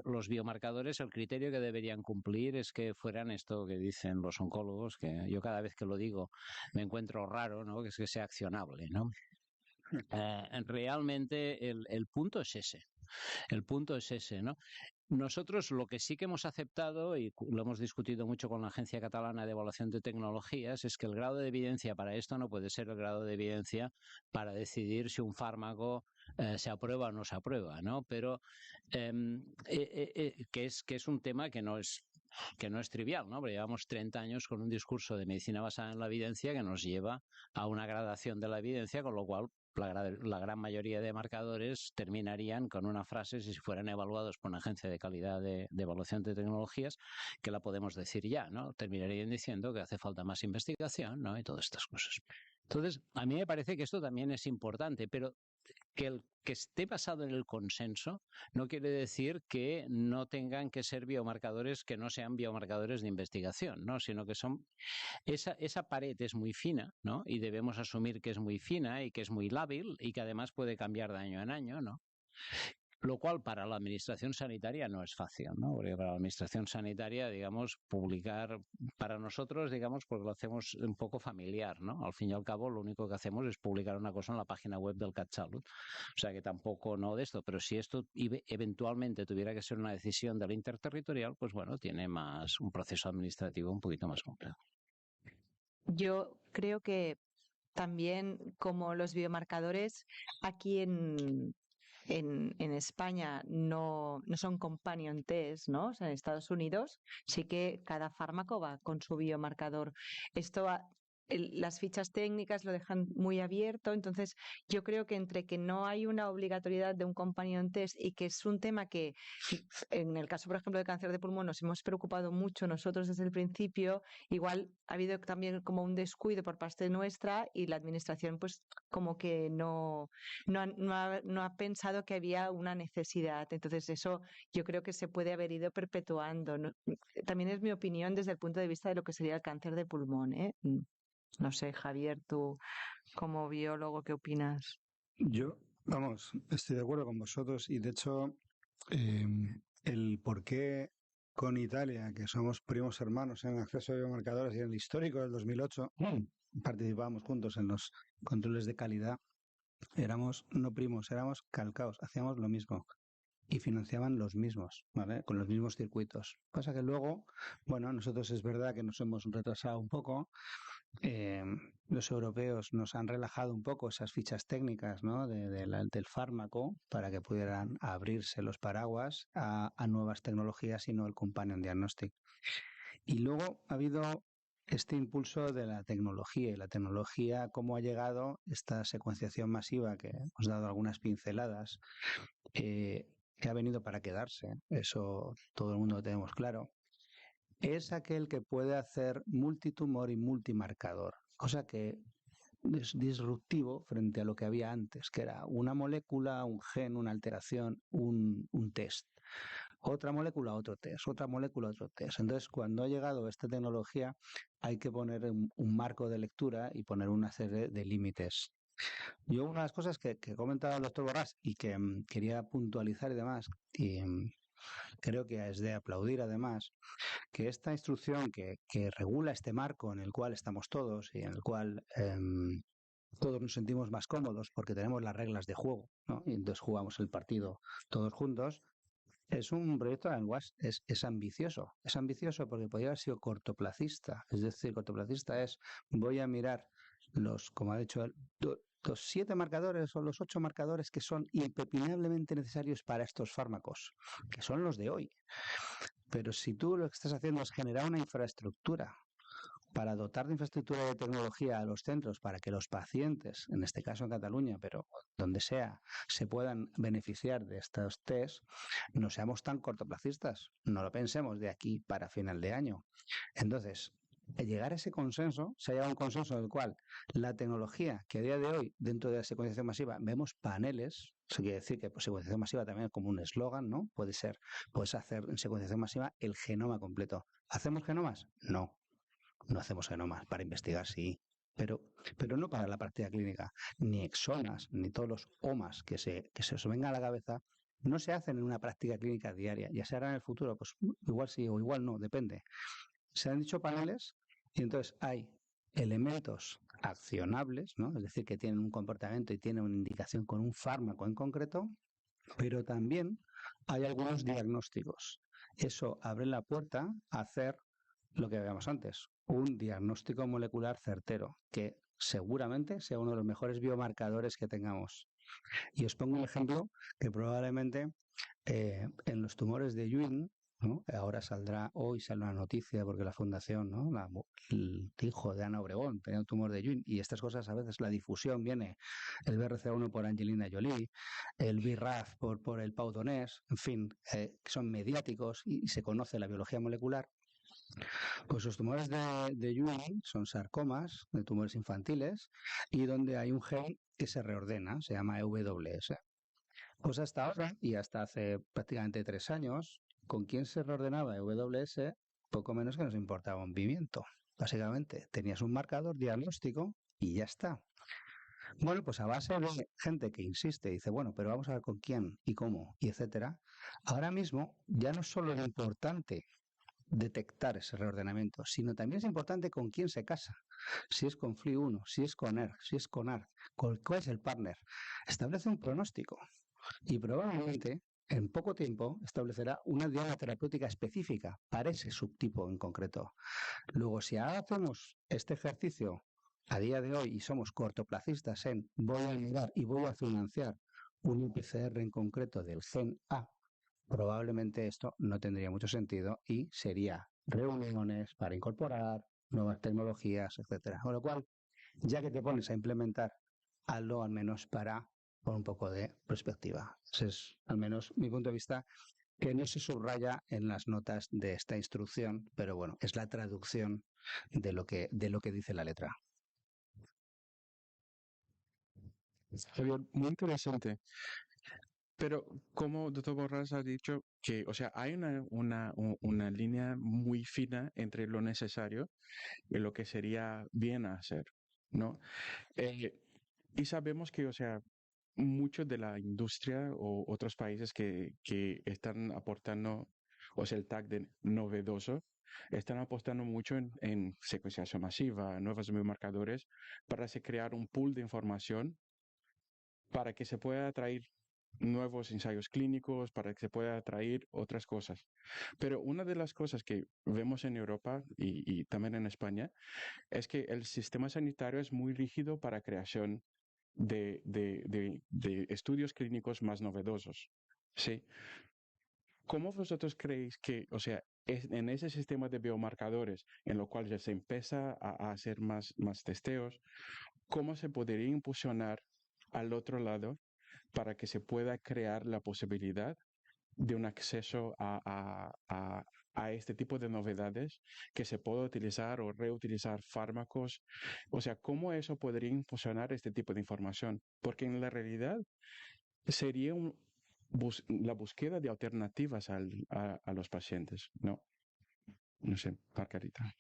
los biomarcadores, el criterio que deberían cumplir es que fueran esto que dicen los oncólogos, que yo cada vez que lo digo me encuentro raro, ¿no? Que es que sea accionable, ¿no? Realmente el punto es ese. El punto es ese, ¿no? Nosotros lo que sí que hemos aceptado, y lo hemos discutido mucho con la Agencia Catalana de Evaluación de Tecnologías, es que el grado de evidencia para esto no puede ser el grado de evidencia para decidir si un fármaco se aprueba o no se aprueba, ¿no? Pero que es un tema que no es trivial, ¿no? Porque llevamos 30 años con un discurso de medicina basada en la evidencia que nos lleva a una gradación de la evidencia, con lo cual la gran mayoría de marcadores terminarían con una frase, si fueran evaluados por una agencia de calidad de evaluación de tecnologías, que la podemos decir ya, ¿no? Terminarían diciendo que hace falta más investigación, ¿no? Y todas estas cosas. Entonces, a mí me parece que esto también es importante, pero que el que esté basado en el consenso no quiere decir que no tengan que ser biomarcadores que no sean biomarcadores de investigación, ¿no? Sino que son esa pared es muy fina, ¿no? Y debemos asumir que es muy fina y que es muy lábil y que además puede cambiar de año en año, ¿no? Lo cual para la administración sanitaria no es fácil, ¿no? Porque para la administración sanitaria, digamos, publicar para nosotros, digamos, pues lo hacemos un poco familiar, ¿no? Al fin y al cabo, lo único que hacemos es publicar una cosa en la página web del CatSalut. O sea que tampoco no de esto, pero si esto eventualmente tuviera que ser una decisión del interterritorial, pues bueno, tiene más un proceso administrativo un poquito más complejo. Yo creo que también como los biomarcadores aquí en España no son companion test, ¿no? O sea, en Estados Unidos sí que cada fármaco va con su biomarcador. Esto las fichas técnicas lo dejan muy abierto. Entonces, yo creo que entre que no hay una obligatoriedad de un companion test y que es un tema que, en el caso, por ejemplo, de cáncer de pulmón, nos hemos preocupado mucho nosotros desde el principio, igual ha habido también como un descuido por parte nuestra y la administración, pues, como que no ha pensado que había una necesidad. Entonces, eso yo creo que se puede haber ido perpetuando, ¿no? También es mi opinión desde el punto de vista de lo que sería el cáncer de pulmón, ¿eh? No sé, Javier, tú como biólogo, ¿qué opinas? Yo, vamos, estoy de acuerdo con vosotros y de hecho eh, el por qué con Italia, que somos primos hermanos en el acceso a biomarcadores y en el histórico del 2008, participábamos juntos en los controles de calidad, éramos no primos, éramos calcaos, hacíamos lo mismo y financiaban los mismos, ¿vale? Con los mismos circuitos. Pasa que luego, bueno, nosotros es verdad que nos hemos retrasado un poco. eh, los europeos nos han relajado un poco esas fichas técnicas, ¿no? Del fármaco para que pudieran abrirse los paraguas a nuevas tecnologías y no el companion diagnostic. Y luego ha habido este impulso de la tecnología y la tecnología, cómo ha llegado esta secuenciación masiva que hemos dado algunas pinceladas, que ha venido para quedarse, eso todo el mundo lo tenemos claro, es aquel que puede hacer multitumor y multimarcador, cosa que es disruptivo frente a lo que había antes, que era una molécula, un gen, una alteración, un test. Otra molécula, otro test, otra molécula, otro test. Entonces, cuando ha llegado esta tecnología, hay que poner un marco de lectura y poner una serie de límites. Yo una de las cosas que ha comentado el doctor Borràs y que quería puntualizar y demás, y creo que es de aplaudir además, que esta instrucción que regula este marco en el cual estamos todos y en el cual todos nos sentimos más cómodos porque tenemos las reglas de juego, ¿no? Y entonces jugamos el partido todos juntos. Es un proyecto de lenguaje, es ambicioso. Es ambicioso porque podría haber sido cortoplacista. Es decir, cortoplacista es voy a mirar como ha dicho él, los 7 marcadores o los 8 marcadores que son impepinablemente necesarios para estos fármacos, que son los de hoy. Pero si tú lo que estás haciendo es generar una infraestructura para dotar de infraestructura de tecnología a los centros para que los pacientes, en este caso en Cataluña, pero donde sea, se puedan beneficiar de estos test, no seamos tan cortoplacistas, no lo pensemos de aquí para final de año. Entonces, al llegar a ese consenso, se ha llegado a un consenso en el cual la tecnología que a día de hoy, dentro de la secuenciación masiva, vemos paneles, eso quiere decir que pues, secuenciación masiva también es como un eslogan, ¿no? Puedes hacer en secuenciación masiva el genoma completo. ¿Hacemos genomas? No hacemos genomas. Para investigar, sí. Pero no para la práctica clínica. Ni exomas, ni todos los omas que se os venga a la cabeza, no se hacen en una práctica clínica diaria. Ya se hará en el futuro, pues igual sí o igual no, depende. Se han dicho paneles y entonces hay elementos accionables, ¿no? Es decir, que tienen un comportamiento y tienen una indicación con un fármaco en concreto, pero también hay algunos diagnósticos. Eso abre la puerta a hacer lo que veíamos antes, un diagnóstico molecular certero, que seguramente sea uno de los mejores biomarcadores que tengamos. Y os pongo un ejemplo que probablemente en los tumores de Ewing, ¿no? Ahora hoy saldrá una noticia porque la fundación, ¿no? El hijo de Ana Obregón tenía un tumor de Ewing y estas cosas a veces la difusión viene, el BRCA1 por Angelina Jolie, el BRAF por el Pau Donés, en fin, son mediáticos y se conoce la biología molecular. Pues los tumores de Ewing son sarcomas, de tumores infantiles, y donde hay un gen que se reordena, se llama EWS. Pues hasta ahora, y hasta hace prácticamente 3 años, ¿con quién se reordenaba EWS? Poco menos que nos importaba un pimiento. Básicamente, tenías un marcador diagnóstico y ya está. Bueno, pues a base de gente que insiste y dice, bueno, pero vamos a ver con quién y cómo, y etcétera, ahora mismo ya no es solo lo importante detectar ese reordenamiento, sino también es importante con quién se casa, si es con FLI1, si es con ERG, si es con ARC, cuál es el partner. Establece un pronóstico y probablemente en poco tiempo establecerá una diana terapéutica específica para ese subtipo en concreto. Luego, si hacemos este ejercicio a día de hoy y somos cortoplacistas en voy a mirar y voy a financiar un PCR en concreto del gen A, probablemente esto no tendría mucho sentido y sería reuniones para incorporar, nuevas tecnologías, etcétera. Con lo cual, ya que te pones a implementar, hazlo al menos con un poco de perspectiva. Ese es al menos mi punto de vista, que no se subraya en las notas de esta instrucción, pero bueno, es la traducción de lo que dice la letra. Javier, muy interesante. Pero como doctor Borras ha dicho que, o sea, hay una línea muy fina entre lo necesario y lo que sería bien hacer, ¿no? Eh, y sabemos que, o sea, mucho de la industria o otros países que están aportando, o sea, el tag de novedoso, están apostando mucho en secuenciación masiva, nuevos biomarcadores, para así crear un pool de información para que se pueda traer nuevos ensayos clínicos, para que se pueda traer otras cosas. Pero una de las cosas que vemos en Europa y también en España es que el sistema sanitario es muy rígido para creación de estudios clínicos más novedosos. ¿Sí? ¿Cómo vosotros creéis que, o sea, en ese sistema de biomarcadores en lo cual ya se empieza a hacer más testeos, cómo se podría impulsionar al otro lado para que se pueda crear la posibilidad de un acceso a este tipo de novedades, que se pueda utilizar o reutilizar fármacos? O sea, ¿cómo eso podría impulsionar este tipo de información? Porque en la realidad sería la búsqueda de alternativas a los pacientes, ¿no? No sé, Margarita.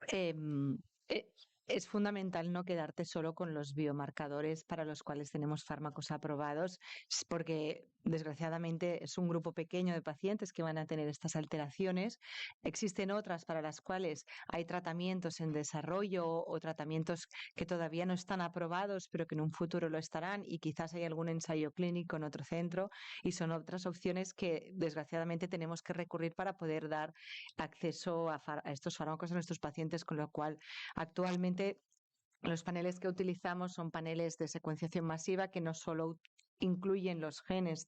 Em, eh, es fundamental no quedarte solo con los biomarcadores para los cuales tenemos fármacos aprobados, porque desgraciadamente es un grupo pequeño de pacientes que van a tener estas alteraciones. Existen otras para las cuales hay tratamientos en desarrollo o tratamientos que todavía no están aprobados, pero que en un futuro lo estarán, y quizás hay algún ensayo clínico en otro centro, y son otras opciones que desgraciadamente tenemos que recurrir para poder dar acceso a estos fármacos a nuestros pacientes, con lo cual actualmente los paneles que utilizamos son paneles de secuenciación masiva que no solo incluyen los genes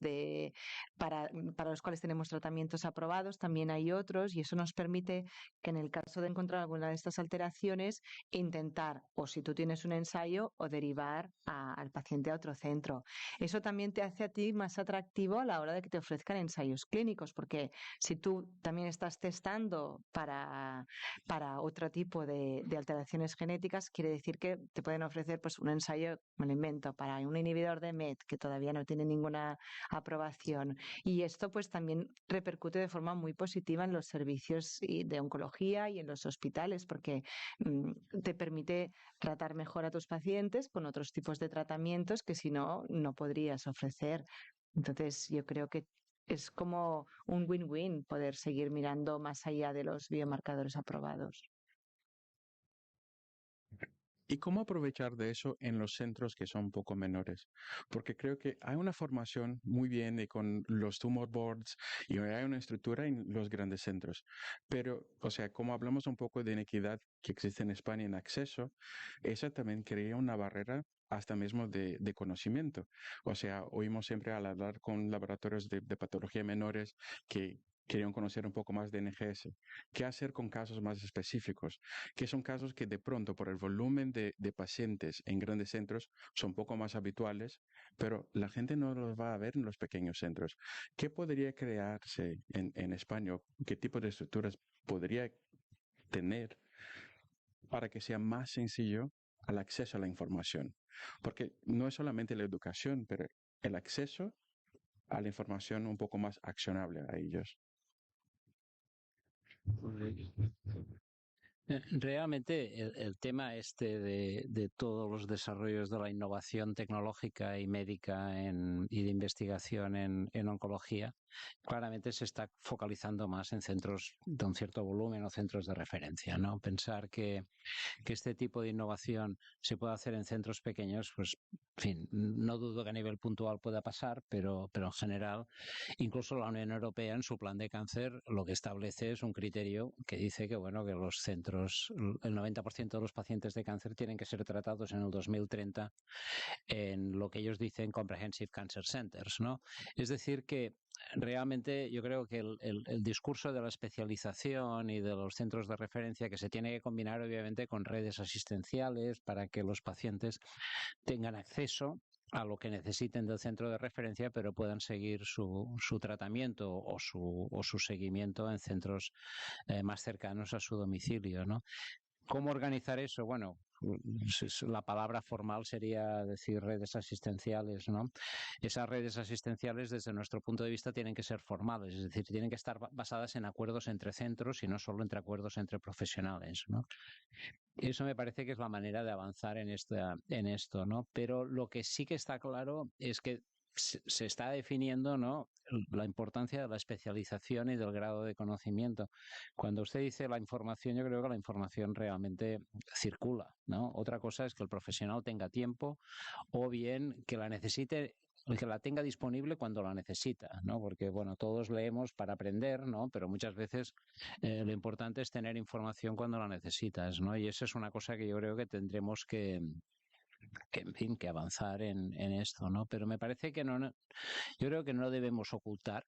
para los cuales tenemos tratamientos aprobados, también hay otros, y eso nos permite que en el caso de encontrar alguna de estas alteraciones, intentar, o si tú tienes un ensayo, o derivar al paciente a otro centro. Eso también te hace a ti más atractivo a la hora de que te ofrezcan ensayos clínicos, porque si tú también estás testando para otro tipo de alteraciones genéticas, quiere decir que te pueden ofrecer pues un ensayo, me lo invento, para un inhibidor de MET que todavía no tiene ninguna aprobación. Y esto pues también repercute de forma muy positiva en los servicios de oncología y en los hospitales, porque te permite tratar mejor a tus pacientes con otros tipos de tratamientos que si no, no podrías ofrecer. Entonces, yo creo que es como un win-win poder seguir mirando más allá de los biomarcadores aprobados. ¿Y cómo aprovechar de eso en los centros que son un poco menores? Porque creo que hay una formación muy bien con los tumor boards y hay una estructura en los grandes centros. Pero, o sea, como hablamos un poco de inequidad que existe en España en acceso, eso también crea una barrera hasta mismo de conocimiento. O sea, oímos siempre al hablar con laboratorios de patología menores que querían conocer un poco más de NGS. ¿Qué hacer con casos más específicos? Que son casos que de pronto por el volumen de pacientes en grandes centros son poco más habituales, pero la gente no los va a ver en los pequeños centros. ¿Qué podría crearse en España? ¿Qué tipo de estructuras podría tener para que sea más sencillo el acceso a la información? Porque no es solamente la educación, pero el acceso a la información un poco más accionable a ellos. Realmente el tema este de todos los desarrollos de la innovación tecnológica y médica y de investigación en oncología, claramente se está focalizando más en centros de un cierto volumen o centros de referencia, ¿no? Pensar que este tipo de innovación se puede hacer en centros pequeños, pues, en fin, no dudo que a nivel puntual pueda pasar, pero en general, incluso la Unión Europea en su plan de cáncer lo que establece es un criterio que dice que, bueno, que los centros centros, el 90% de los pacientes de cáncer tienen que ser tratados en el 2030 en lo que ellos dicen Comprehensive Cancer Centers, ¿no? Es decir, que realmente yo creo que el discurso de la especialización y de los centros de referencia, que se tiene que combinar obviamente con redes asistenciales para que los pacientes tengan acceso a lo que necesiten del centro de referencia, pero puedan seguir su tratamiento o su seguimiento en centros más cercanos a su domicilio, ¿no? ¿Cómo organizar eso? Bueno, la palabra formal sería decir redes asistenciales, ¿no? Esas redes asistenciales, desde nuestro punto de vista, tienen que ser formales, es decir, tienen que estar basadas en acuerdos entre centros y no solo entre acuerdos entre profesionales, ¿no? Eso me parece que es la manera de avanzar en esto, ¿no? Pero lo que sí que está claro es que se está definiendo, ¿no?, la importancia de la especialización y del grado de conocimiento. Cuando usted dice la información, yo creo que la información realmente circula, ¿no? Otra cosa es que el profesional tenga tiempo o bien que la necesite, que la tenga disponible cuando la necesita, ¿no? Porque, bueno, todos leemos para aprender, ¿no? Pero muchas veces lo importante es tener información cuando la necesitas, ¿no? Y eso es una cosa que yo creo que tendremos en fin, que avanzar en esto, ¿no? Pero me parece que yo creo que no debemos ocultar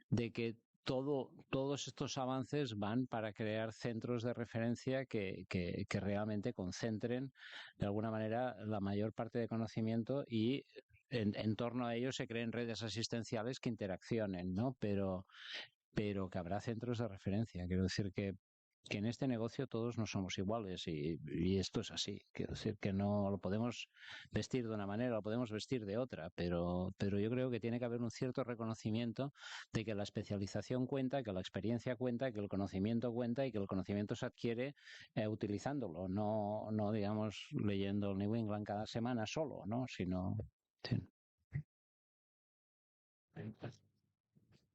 de que todos estos avances van para crear centros de referencia que realmente concentren de alguna manera la mayor parte de conocimiento y en torno a ello se creen redes asistenciales que interaccionen, ¿no? Pero que habrá centros de referencia. Quiero decir que en este negocio todos no somos iguales y esto es así. Quiero decir que no lo podemos vestir de una manera, lo podemos vestir de otra, pero yo creo que tiene que haber un cierto reconocimiento de que la especialización cuenta, que la experiencia cuenta, que el conocimiento cuenta y que el conocimiento se adquiere utilizándolo, no digamos leyendo el New England cada semana solo, ¿no? Sino... Sí.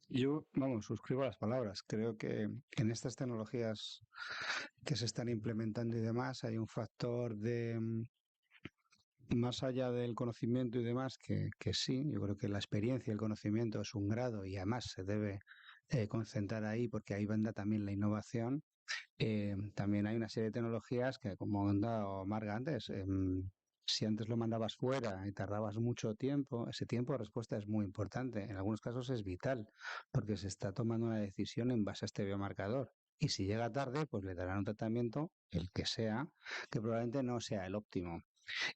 Yo, vamos, suscribo las palabras. Creo que en estas tecnologías que se están implementando y demás hay un factor de, más allá del conocimiento y demás, que sí, yo creo que la experiencia y el conocimiento es un grado y además se debe concentrar ahí porque ahí vendrá también la innovación. También hay una serie de tecnologías que, como ha dado Marga antes, si antes lo mandabas fuera y tardabas mucho tiempo, ese tiempo de respuesta es muy importante. En algunos casos es vital, porque se está tomando una decisión en base a este biomarcador. Y si llega tarde, pues le darán un tratamiento, el que sea, que probablemente no sea el óptimo.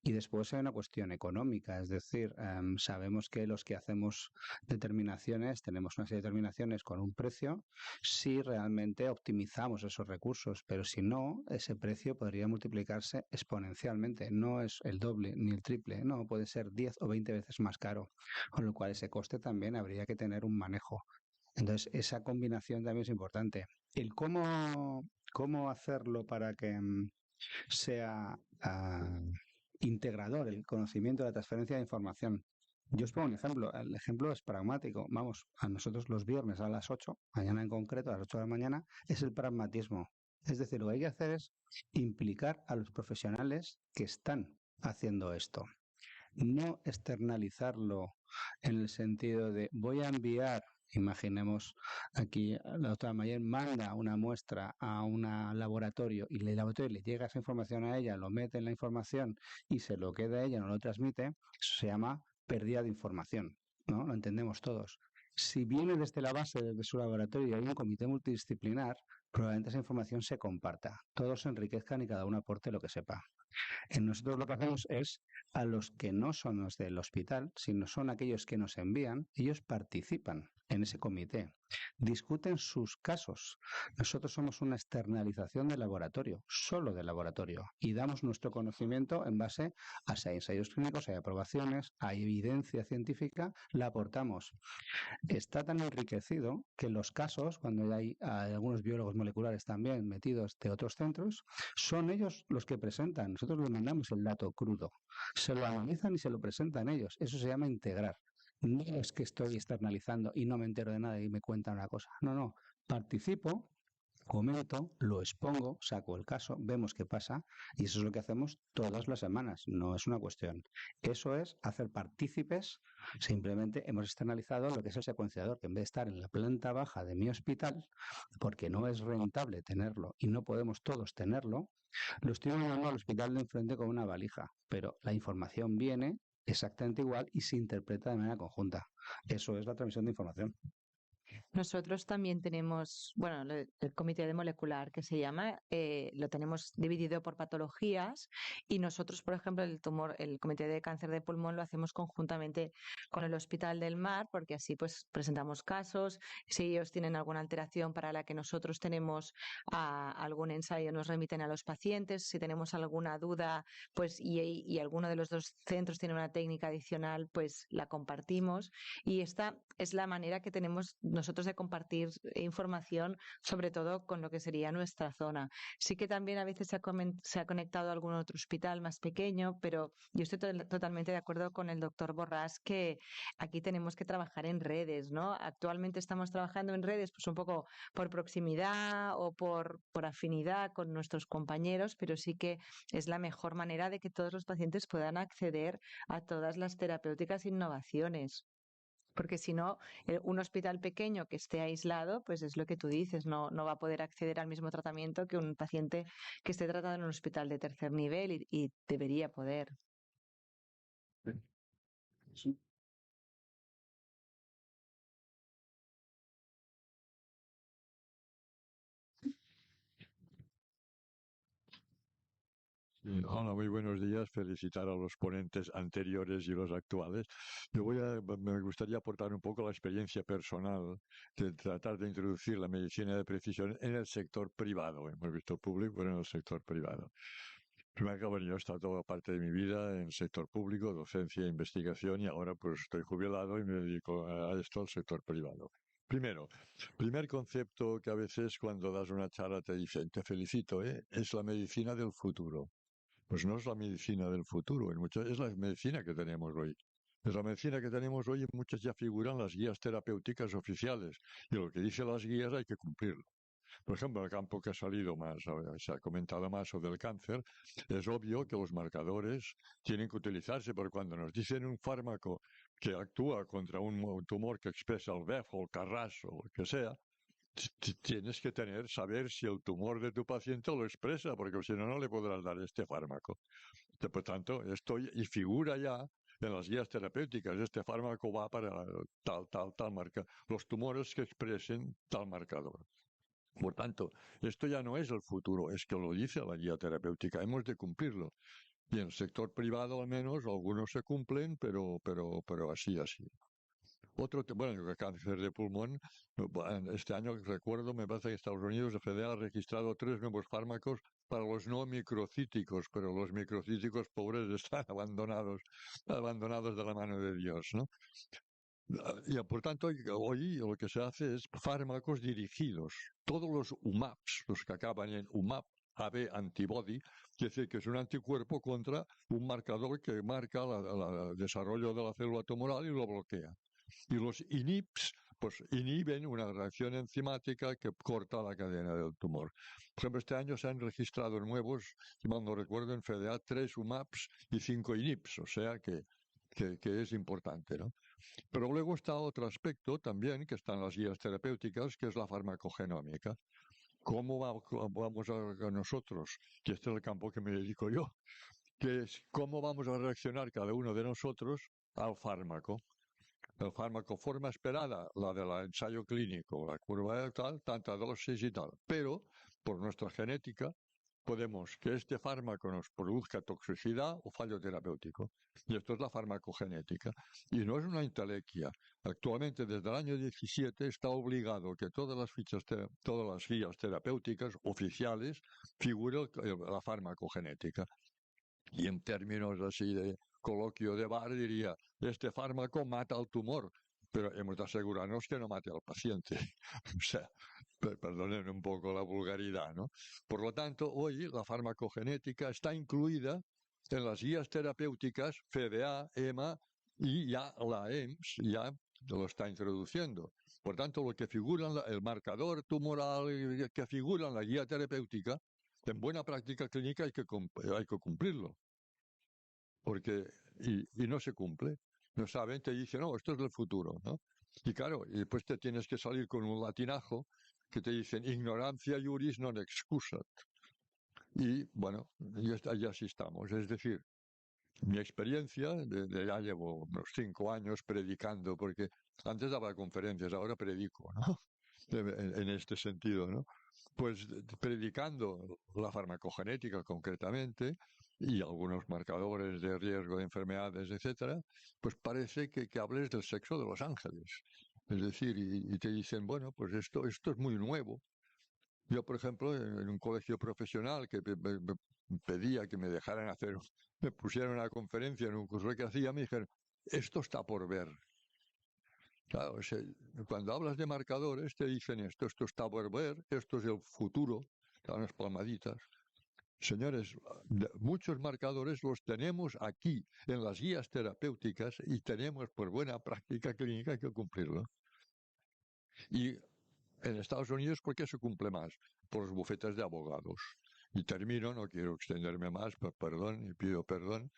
Y después hay una cuestión económica, es decir, sabemos que los que hacemos determinaciones, tenemos una serie de determinaciones con un precio, si realmente optimizamos esos recursos, pero si no, ese precio podría multiplicarse exponencialmente, no es el doble ni el triple, no, puede ser 10 o 20 veces más caro, con lo cual ese coste también habría que tener un manejo. Entonces, esa combinación también es importante. El cómo hacerlo para que sea integrador el conocimiento de la transferencia de información. Yo os pongo un ejemplo. El ejemplo es pragmático. Vamos, a nosotros los viernes a las 8, mañana en concreto a las 8 de la mañana, es el pragmatismo. Es decir, lo que hay que hacer es implicar a los profesionales que están haciendo esto. No externalizarlo en el sentido de voy a enviar, imaginemos aquí la doctora Mayer manda una muestra a un laboratorio y el laboratorio le llega esa información a ella, lo mete en la información y se lo queda a ella, no lo transmite, eso se llama pérdida de información, ¿no? Lo entendemos todos. Si viene desde la base de su laboratorio y hay un comité multidisciplinar, probablemente esa información se comparta, todos se enriquezcan y cada uno aporte lo que sepa. Nosotros lo que hacemos es a los que no son los del hospital, sino son aquellos que nos envían, ellos participan en ese comité, discuten sus casos. Nosotros somos una externalización del laboratorio, solo del laboratorio, y damos nuestro conocimiento en base a si hay ensayos clínicos, hay aprobaciones, hay evidencia científica, la aportamos. Está tan enriquecido que los casos, cuando hay algunos biólogos moleculares también metidos de otros centros, son ellos los que presentan. Nosotros les mandamos el dato crudo. Se lo analizan y se lo presentan ellos. Eso se llama integrar. No es que estoy externalizando y no me entero de nada y me cuentan una cosa. No, no. Participo, comento, lo expongo, saco el caso, vemos qué pasa y eso es lo que hacemos todas las semanas, no es una cuestión. Eso es hacer partícipes, simplemente hemos externalizado lo que es el secuenciador, que en vez de estar en la planta baja de mi hospital, porque no es rentable tenerlo y no podemos todos tenerlo, lo estoy llevando al hospital de enfrente con una valija, pero la información viene exactamente igual y se interpreta de manera conjunta. Eso es la transmisión de información. Nosotros también tenemos, bueno, el comité de molecular que se llama, lo tenemos dividido por patologías y nosotros, por ejemplo, el comité de cáncer de pulmón lo hacemos conjuntamente con el Hospital del Mar, porque así pues presentamos casos, si ellos tienen alguna alteración para la que nosotros tenemos algún ensayo, nos remiten a los pacientes, si tenemos alguna duda, pues y alguno de los dos centros tiene una técnica adicional, pues la compartimos y esta es la manera que tenemos nosotros de compartir información, sobre todo con lo que sería nuestra zona. Sí que también a veces se ha conectado a algún otro hospital más pequeño, pero yo estoy totalmente de acuerdo con el doctor Borràs que aquí tenemos que trabajar en redes, ¿no? Actualmente estamos trabajando en redes pues un poco por proximidad o por afinidad con nuestros compañeros, pero sí que es la mejor manera de que todos los pacientes puedan acceder a todas las terapéuticas e innovaciones. Porque si no, un hospital pequeño que esté aislado, pues es lo que tú dices, no va a poder acceder al mismo tratamiento que un paciente que esté tratado en un hospital de tercer nivel y debería poder. Sí. Hola, muy buenos días. Felicitar a los ponentes anteriores y los actuales. Me gustaría aportar un poco la experiencia personal de tratar de introducir la medicina de precisión en el sector privado. Hemos visto público, pero en el sector privado. Primero que bueno, yo he estado toda parte de mi vida en el sector público, docencia e investigación, y ahora pues estoy jubilado y me dedico a esto, al sector privado. Primer concepto que a veces cuando das una charla te dicen, te felicito, es la medicina del futuro. Pues no es la medicina del futuro, es la medicina que tenemos hoy. Es la medicina que tenemos hoy, en muchas ya figuran las guías terapéuticas oficiales, y lo que dicen las guías hay que cumplirlo. Por ejemplo, el campo que ha salido más, se ha comentado más sobre el cáncer, es obvio que los marcadores tienen que utilizarse, porque cuando nos dicen un fármaco que actúa contra un tumor que expresa el BEF o el CARRAS o lo que sea, tienes que saber si el tumor de tu paciente lo expresa, porque si no, no le podrás dar este fármaco. Por tanto, esto y figura ya en las guías terapéuticas. Este fármaco va para tal marca, los tumores que expresen tal marcador. Por tanto, esto ya no es el futuro, es que lo dice la guía terapéutica, hemos de cumplirlo. Y en el sector privado al menos algunos se cumplen, pero así. Bueno, el cáncer de pulmón, este año recuerdo, me parece que Estados Unidos, la FDA ha registrado 3 nuevos fármacos para los no microcíticos, pero los microcíticos pobres están abandonados de la mano de Dios, ¿no? Y por tanto, hoy lo que se hace es fármacos dirigidos. Todos los UMAPs, los que acaban en UMAP, AB antibody, quiere decir que es un anticuerpo contra un marcador que marca el desarrollo de la célula tumoral y lo bloquea. Y los INIPs, pues inhiben una reacción enzimática que corta la cadena del tumor. Por ejemplo, este año se han registrado nuevos, si mal no recuerdo, en FDA 3 UMAPs y 5 INIPs, o sea que es importante, ¿no? Pero luego está otro aspecto también, que está en las guías terapéuticas, que es la farmacogenómica. ¿Cómo vamos a nosotros, que este es el campo que me dedico yo, que es cómo vamos a reaccionar cada uno de nosotros al fármaco? El fármaco, forma esperada, la del ensayo clínico, la curva de tal, tanta dosis y tal. Pero, por nuestra genética, podemos que este fármaco nos produzca toxicidad o fallo terapéutico. Y esto es la farmacogenética. Y no es una intelequia. Actualmente, desde el año 17, está obligado que todas las guías terapéuticas oficiales figure la farmacogenética. Y en términos así de coloquio de bar diría, este fármaco mata al tumor, pero hemos de asegurarnos que no mate al paciente. O sea, perdonen un poco la vulgaridad, ¿no? Por lo tanto, hoy la farmacogenética está incluida en las guías terapéuticas FDA, EMA y ya la EMS, ya lo está introduciendo. Por tanto, lo que figura el marcador tumoral que figura en la guía terapéutica, en buena práctica clínica hay que cumplirlo. Y no se cumple. No saben, te dicen, no, esto es el futuro, ¿no? Y claro, y después te tienes que salir con un latinajo que te dicen, ignorancia iuris non excusat. Y bueno, ya así estamos. Es decir, mi experiencia, ya llevo unos 5 años predicando, porque antes daba conferencias, ahora predico, ¿no? En este sentido, ¿no? Pues predicando la farmacogenética concretamente y algunos marcadores de riesgo de enfermedades, etcétera, pues parece que hables del sexo de los ángeles. Es decir, y te dicen, bueno, pues esto es muy nuevo. Yo, por ejemplo, en un colegio profesional que me pedía que me dejaran me pusieron una conferencia en un curso que hacía, me dijeron, esto está por ver. Claro, cuando hablas de marcadores te dicen esto está por ver, esto es el futuro, dan unas palmaditas. Señores, muchos marcadores los tenemos aquí en las guías terapéuticas y tenemos por buena práctica clínica que cumplirlo. Y en Estados Unidos, ¿por qué se cumple más? Por los bufetes de abogados. Y termino, no quiero extenderme más, perdón, y pido perdón.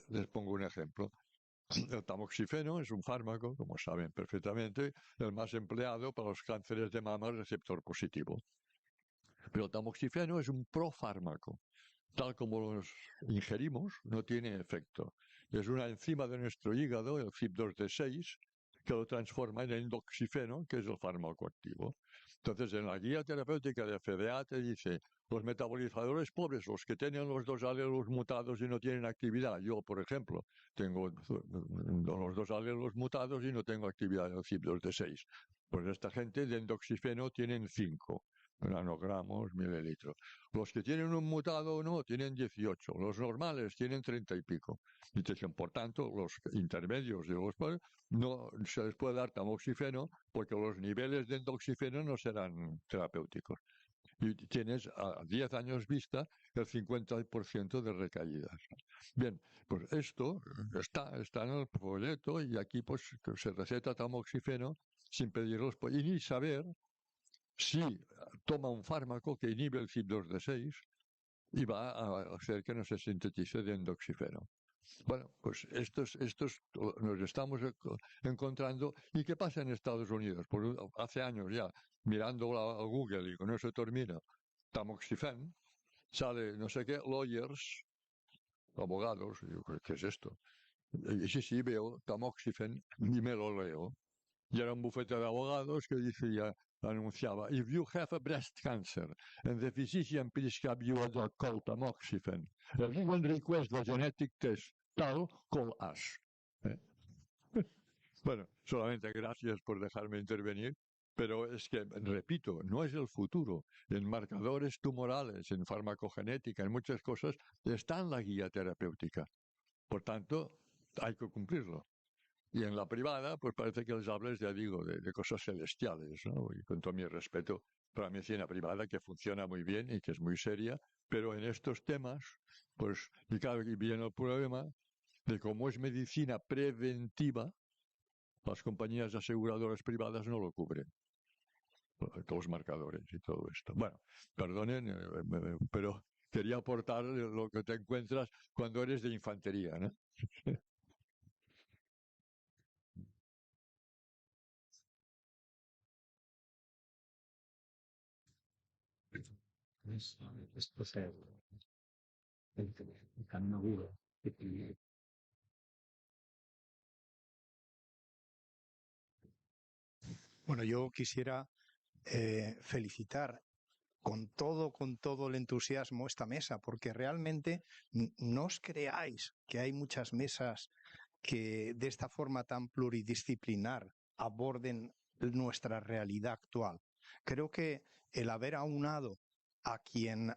Les pongo un ejemplo. El tamoxifeno es un fármaco, como saben perfectamente, el más empleado para los cánceres de mama receptor positivo. Pero el tamoxifeno es un profármaco. Tal como los ingerimos, no tiene efecto. Es una enzima de nuestro hígado, el CYP2D6, que lo transforma en endoxifeno, que es el fármaco activo. Entonces, en la guía terapéutica de FDA te dice, los metabolizadores pobres, los que tienen los 2 alelos mutados y no tienen actividad. Yo, por ejemplo, tengo los 2 alelos mutados y no tengo actividad en el CYP2D6. Pues esta gente de endoxifeno tienen 5 nanogramos, mililitros. Los que tienen un mutado no, tienen 18. Los normales tienen 30 y pico. Y te dicen, por tanto, los intermedios de los no se les puede dar tamoxifeno porque los niveles de endoxifeno no serán terapéuticos. Y tienes a 10 años vista el 50% de recaídas. Bien, pues esto está en el folleto y aquí pues se receta tamoxifeno sin pedirlos y ni saber si toma un fármaco que inhibe el CYP2D6 y va a hacer que no se sintetice de endoxifeno. Bueno, pues estos nos estamos encontrando. ¿Y qué pasa en Estados Unidos? Pues hace años ya, mirando a Google y con eso termina, tamoxifen, sale no sé qué, lawyers, abogados, y yo creo, ¿qué es esto? Y sí, veo tamoxifen y me lo leo. Y era un bufete de abogados que anunciaba, if you have a breast cancer and the physician prescribes you a drug called tamoxifen, you will request the genetic test, tal, call us. Bueno, solamente gracias por dejarme intervenir, pero es que, repito, no es el futuro. En marcadores tumorales, en farmacogenética, en muchas cosas, está en la guía terapéutica. Por tanto, hay que cumplirlo. Y en la privada, pues parece que les hables, ya digo, de cosas celestiales, ¿no? Y con todo mi respeto para la medicina privada, que funciona muy bien y que es muy seria, pero en estos temas, pues, y claro, y viene el problema de cómo es medicina preventiva, las compañías aseguradoras privadas no lo cubren. Todos los marcadores y todo esto. Bueno, perdonen, pero quería aportar lo que te encuentras cuando eres de infantería, ¿no? Bueno, yo quisiera felicitar con todo el entusiasmo esta mesa, porque realmente no os creáis que hay muchas mesas que de esta forma tan pluridisciplinar aborden nuestra realidad actual. Creo que el haber aunado a quien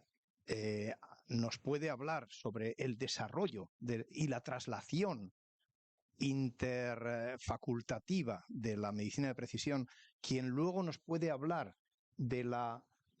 nos puede hablar sobre el desarrollo y la traslación interfacultativa de la medicina de precisión, quien luego nos puede hablar de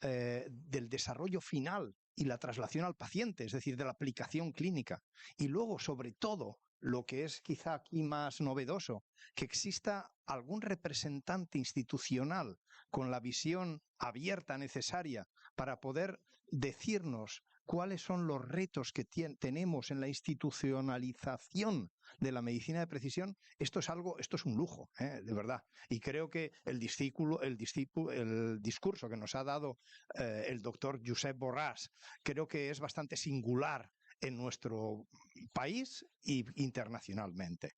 del desarrollo final y la traslación al paciente, es decir, de la aplicación clínica, y luego, sobre todo, lo que es quizá aquí más novedoso, que exista algún representante institucional con la visión abierta necesaria para poder decirnos cuáles son los retos que tenemos en la institucionalización de la medicina de precisión. Esto es un lujo, de verdad. Y creo que el discurso que nos ha dado el doctor Josep Borràs, creo que es bastante singular en nuestro país e internacionalmente.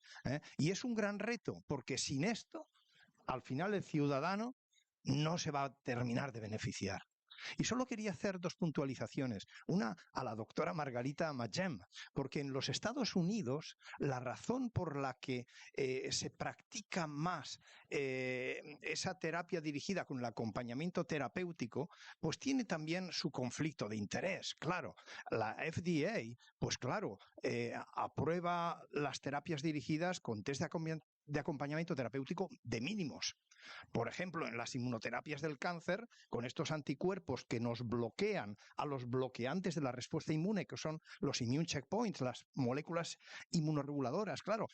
Y es un gran reto, porque sin esto, al final el ciudadano no se va a terminar de beneficiar. Y solo quería hacer dos puntualizaciones. Una a la doctora Margarita Magem, porque en los Estados Unidos la razón por la que se practica más esa terapia dirigida con el acompañamiento terapéutico, pues tiene también su conflicto de interés. Claro, la FDA, pues claro, aprueba las terapias dirigidas con test de acompañamiento terapéutico de mínimos. Por ejemplo, en las inmunoterapias del cáncer, con estos anticuerpos que nos bloquean a los bloqueantes de la respuesta inmune, que son los immune checkpoints, las moléculas inmunorreguladoras, claro,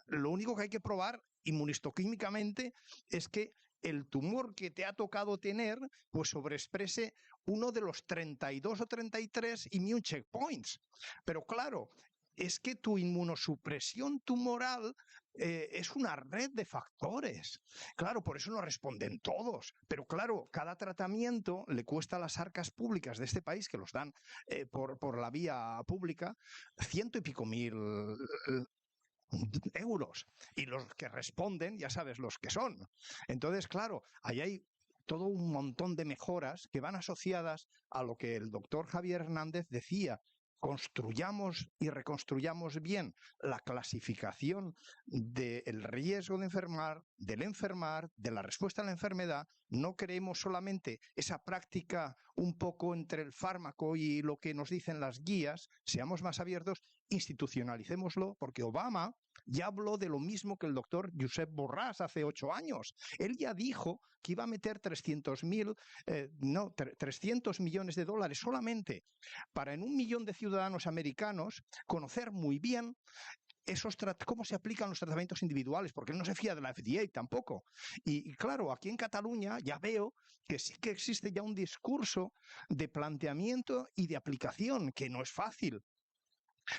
lo único que hay que probar inmunistoquímicamente es que el tumor que te ha tocado tener, pues sobreexprese uno de los 32 o 33 immune checkpoints. Pero claro, es que tu inmunosupresión tumoral es una red de factores. Claro, por eso no responden todos. Pero claro, cada tratamiento le cuesta a las arcas públicas de este país, que los dan por la vía pública, 100 y pico mil euros. Y los que responden, ya sabes los que son. Entonces, claro, ahí hay todo un montón de mejoras que van asociadas a lo que el doctor Javier Hernández decía. Construyamos y reconstruyamos bien la clasificación del riesgo de enfermar, de la respuesta a la enfermedad. No creemos solamente esa práctica un poco entre el fármaco y lo que nos dicen las guías, seamos más abiertos, institucionalicémoslo, porque Obama ya habló de lo mismo que el doctor Josep Borràs hace 8 años. Él ya dijo que iba a meter 300 millones de dólares solamente para en 1 millón de ciudadanos americanos conocer muy bien cómo se aplican los tratamientos individuales, porque él no se fía de la FDA tampoco. Y claro, aquí en Cataluña ya veo que sí que existe ya un discurso de planteamiento y de aplicación, que no es fácil.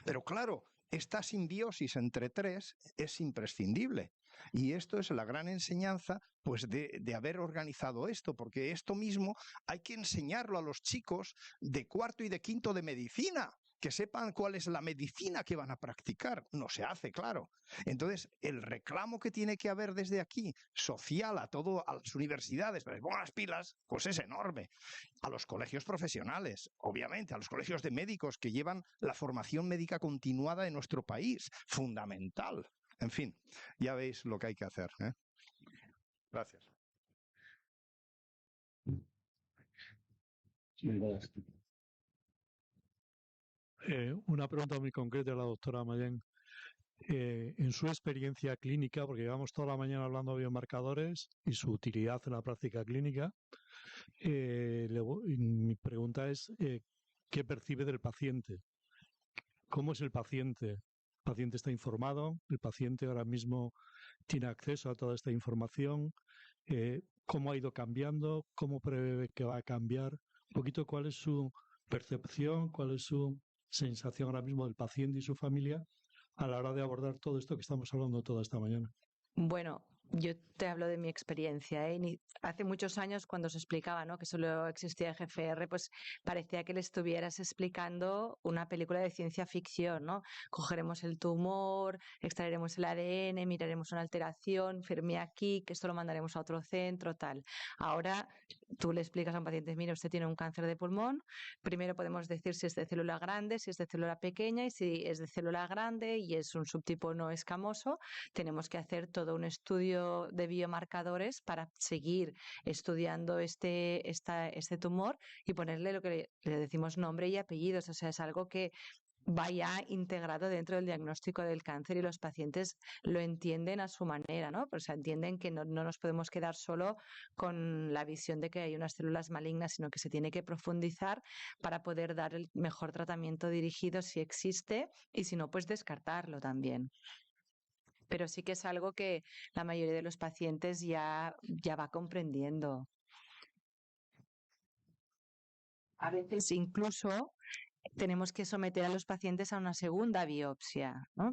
Pero claro, esta simbiosis entre tres es imprescindible. Y esto es la gran enseñanza, pues, de haber organizado esto, porque esto mismo hay que enseñarlo a los chicos de 4º y de 5º de medicina, que sepan cuál es la medicina que van a practicar. No se hace, claro. Entonces, el reclamo que tiene que haber desde aquí, social, a las universidades, para que pongan las pilas, pues es enorme. A los colegios profesionales, obviamente, a los colegios de médicos que llevan la formación médica continuada de nuestro país, fundamental. En fin, ya veis lo que hay que hacer, ¿eh? Gracias. Una pregunta muy concreta a la doctora Mayén. En su experiencia clínica, porque llevamos toda la mañana hablando de biomarcadores y su utilidad en la práctica clínica, mi pregunta es, ¿qué percibe del paciente? ¿Cómo es el paciente? ¿El paciente está informado? ¿El paciente ahora mismo tiene acceso a toda esta información? ¿Cómo ha ido cambiando? ¿Cómo prevé que va a cambiar? Un poquito cuál es su percepción, cuál es su sensación ahora mismo del paciente y su familia a la hora de abordar todo esto que estamos hablando toda esta mañana. Bueno, yo te hablo de mi experiencia, ¿eh? Hace muchos años, cuando se explicaba, ¿no?, que solo existía GFR, pues parecía que le estuvieras explicando una película de ciencia ficción, ¿no? Cogeremos el tumor, extraeremos el ADN, miraremos una alteración, firme aquí, que esto lo mandaremos a otro centro, tal. Ahora tú le explicas a un paciente, mira, usted tiene un cáncer de pulmón, primero podemos decir si es de célula grande, si es de célula pequeña, y si es de célula grande y es un subtipo no escamoso, tenemos que hacer todo un estudio de biomarcadores para seguir estudiando este tumor y ponerle lo que le decimos nombre y apellidos. O sea, es algo que vaya integrado dentro del diagnóstico del cáncer y los pacientes lo entienden a su manera, ¿no? Pues entienden que no nos podemos quedar solo con la visión de que hay unas células malignas, sino que se tiene que profundizar para poder dar el mejor tratamiento dirigido si existe y si no, pues descartarlo también. Pero sí que es algo que la mayoría de los pacientes ya va comprendiendo. A veces incluso tenemos que someter a los pacientes a una segunda biopsia, ¿no?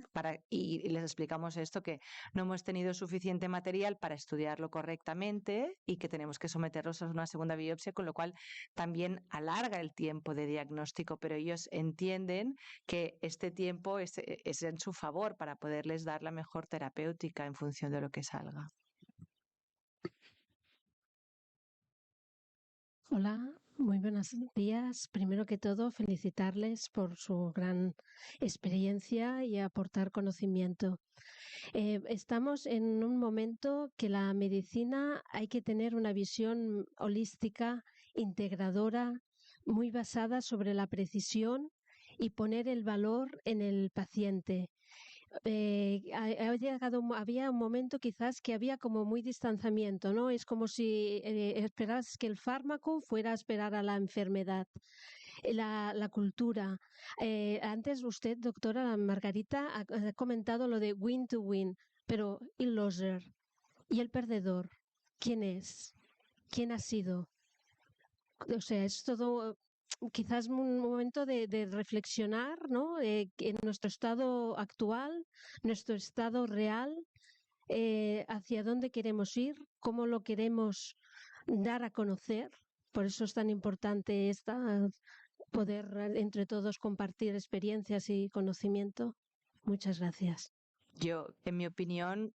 Y les explicamos esto, que no hemos tenido suficiente material para estudiarlo correctamente y que tenemos que someterlos a una segunda biopsia, con lo cual también alarga el tiempo de diagnóstico, pero ellos entienden que este tiempo es en su favor para poderles dar la mejor terapéutica en función de lo que salga. Hola, muy buenos días. Primero que todo, felicitarles por su gran experiencia y aportar conocimiento. Estamos en un momento que la medicina hay que tener una visión holística, integradora, muy basada sobre la precisión y poner el valor en el paciente. Había un momento quizás que había como muy distanciamiento, ¿no? Es como si esperas que el fármaco fuera a esperar a la enfermedad. La cultura. Antes usted, doctora Margarita, ha comentado lo de win to win, pero ¿y el loser? ¿Y el perdedor? ¿Quién es? ¿Quién ha sido? O sea, es todo quizás un momento de reflexionar, ¿no? En nuestro estado actual, nuestro estado real, hacia dónde queremos ir, cómo lo queremos dar a conocer. Por eso es tan importante poder entre todos compartir experiencias y conocimiento. Muchas gracias. Yo, en mi opinión,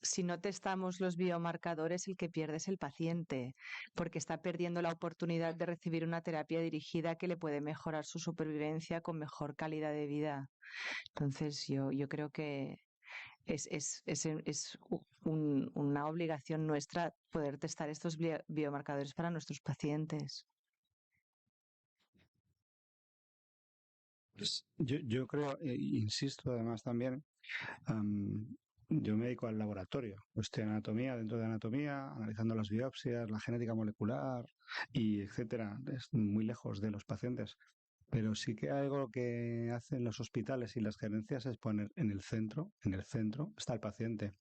si no testamos los biomarcadores, el que pierde es el paciente, porque está perdiendo la oportunidad de recibir una terapia dirigida que le puede mejorar su supervivencia con mejor calidad de vida. Entonces, yo creo que es una obligación nuestra poder testar estos biomarcadores para nuestros pacientes. Pues yo creo, insisto además también, yo me dedico al laboratorio, pues de anatomía, dentro de anatomía, analizando las biopsias, la genética molecular y etcétera. Es muy lejos de los pacientes. Pero sí que algo que hacen los hospitales y las gerencias es poner en el centro está el paciente.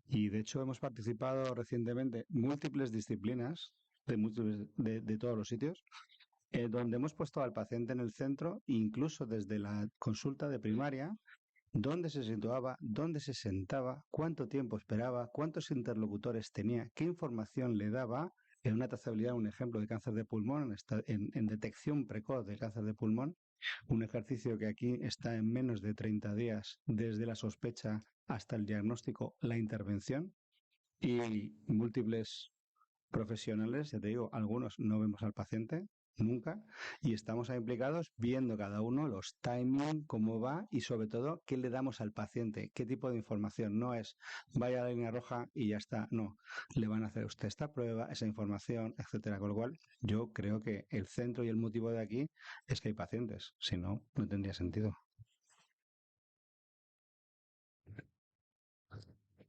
Y de hecho hemos participado recientemente múltiples disciplinas de todos los sitios, donde hemos puesto al paciente en el centro, incluso desde la consulta de primaria, dónde se situaba, dónde se sentaba, cuánto tiempo esperaba, cuántos interlocutores tenía, qué información le daba. En una trazabilidad, un ejemplo de cáncer de pulmón, en detección precoz de cáncer de pulmón, un ejercicio que aquí está en menos de 30 días desde la sospecha hasta el diagnóstico, la intervención, y múltiples profesionales, ya te digo, algunos no vemos al paciente nunca y estamos ahí implicados viendo cada uno los timing, cómo va y sobre todo qué le damos al paciente, qué tipo de información. No es vaya a la línea roja y ya está, no, le van a hacer usted esta prueba, esa información, etcétera. Con lo cual yo creo que el centro y el motivo de aquí es que hay pacientes, si no, no tendría sentido.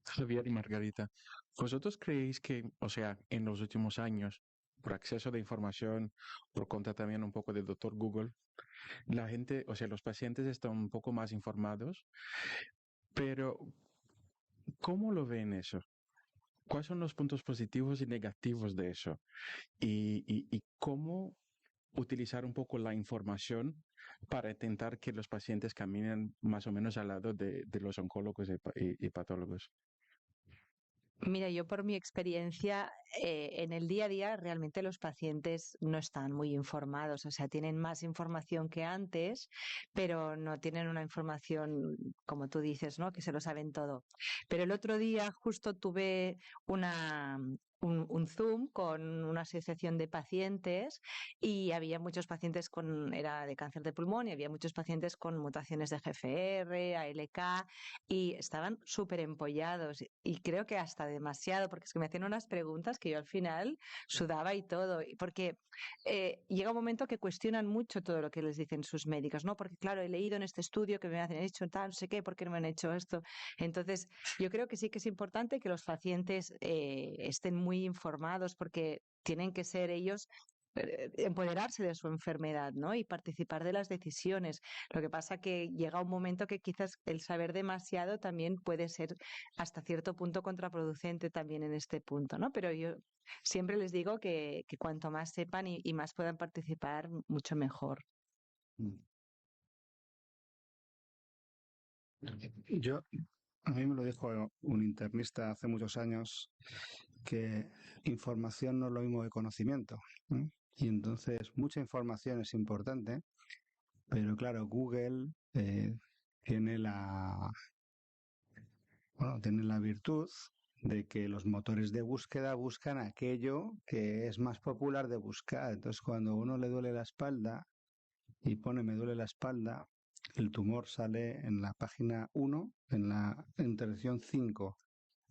Javier y Margarita, ¿vosotros creéis que, o sea, en los últimos años, por acceso de información, por cuenta también un poco de doctor Google, la gente, o sea, los pacientes están un poco más informados, pero ¿cómo lo ven eso? ¿Cuáles son los puntos positivos y negativos de eso? Y cómo utilizar un poco la información para intentar que los pacientes caminen más o menos al lado de los oncólogos y patólogos. Mira, yo por mi experiencia, en el día a día realmente los pacientes no están muy informados, o sea, tienen más información que antes, pero no tienen una información, como tú dices, ¿no? Que se lo saben todo. Pero el otro día justo tuve un Zoom con una asociación de pacientes y había muchos pacientes era de cáncer de pulmón y había muchos pacientes con mutaciones de GFR, ALK y estaban súper empollados y creo que hasta demasiado porque es que me hacían unas preguntas que yo al final sudaba y todo, porque llega un momento que cuestionan mucho todo lo que les dicen sus médicos, ¿no? Porque claro, he leído en este estudio que me han hecho tal, no sé qué, ¿por qué no me han hecho esto? Entonces, yo creo que sí que es importante que los pacientes estén muy informados porque tienen que ser ellos empoderarse de su enfermedad, ¿no? Y participar de las decisiones. Lo que pasa que llega un momento que quizás el saber demasiado también puede ser hasta cierto punto contraproducente también en este punto, ¿no? Pero yo siempre les digo que cuanto más sepan y más puedan participar, mucho mejor. A mí me lo dijo un internista hace muchos años, que información no es lo mismo que conocimiento, ¿no? Y entonces mucha información es importante, pero claro, Google tiene tiene la virtud de que los motores de búsqueda buscan aquello que es más popular de buscar. Entonces, cuando a uno le duele la espalda y pone me duele la espalda, el tumor sale en la página 1, en la interacción 5.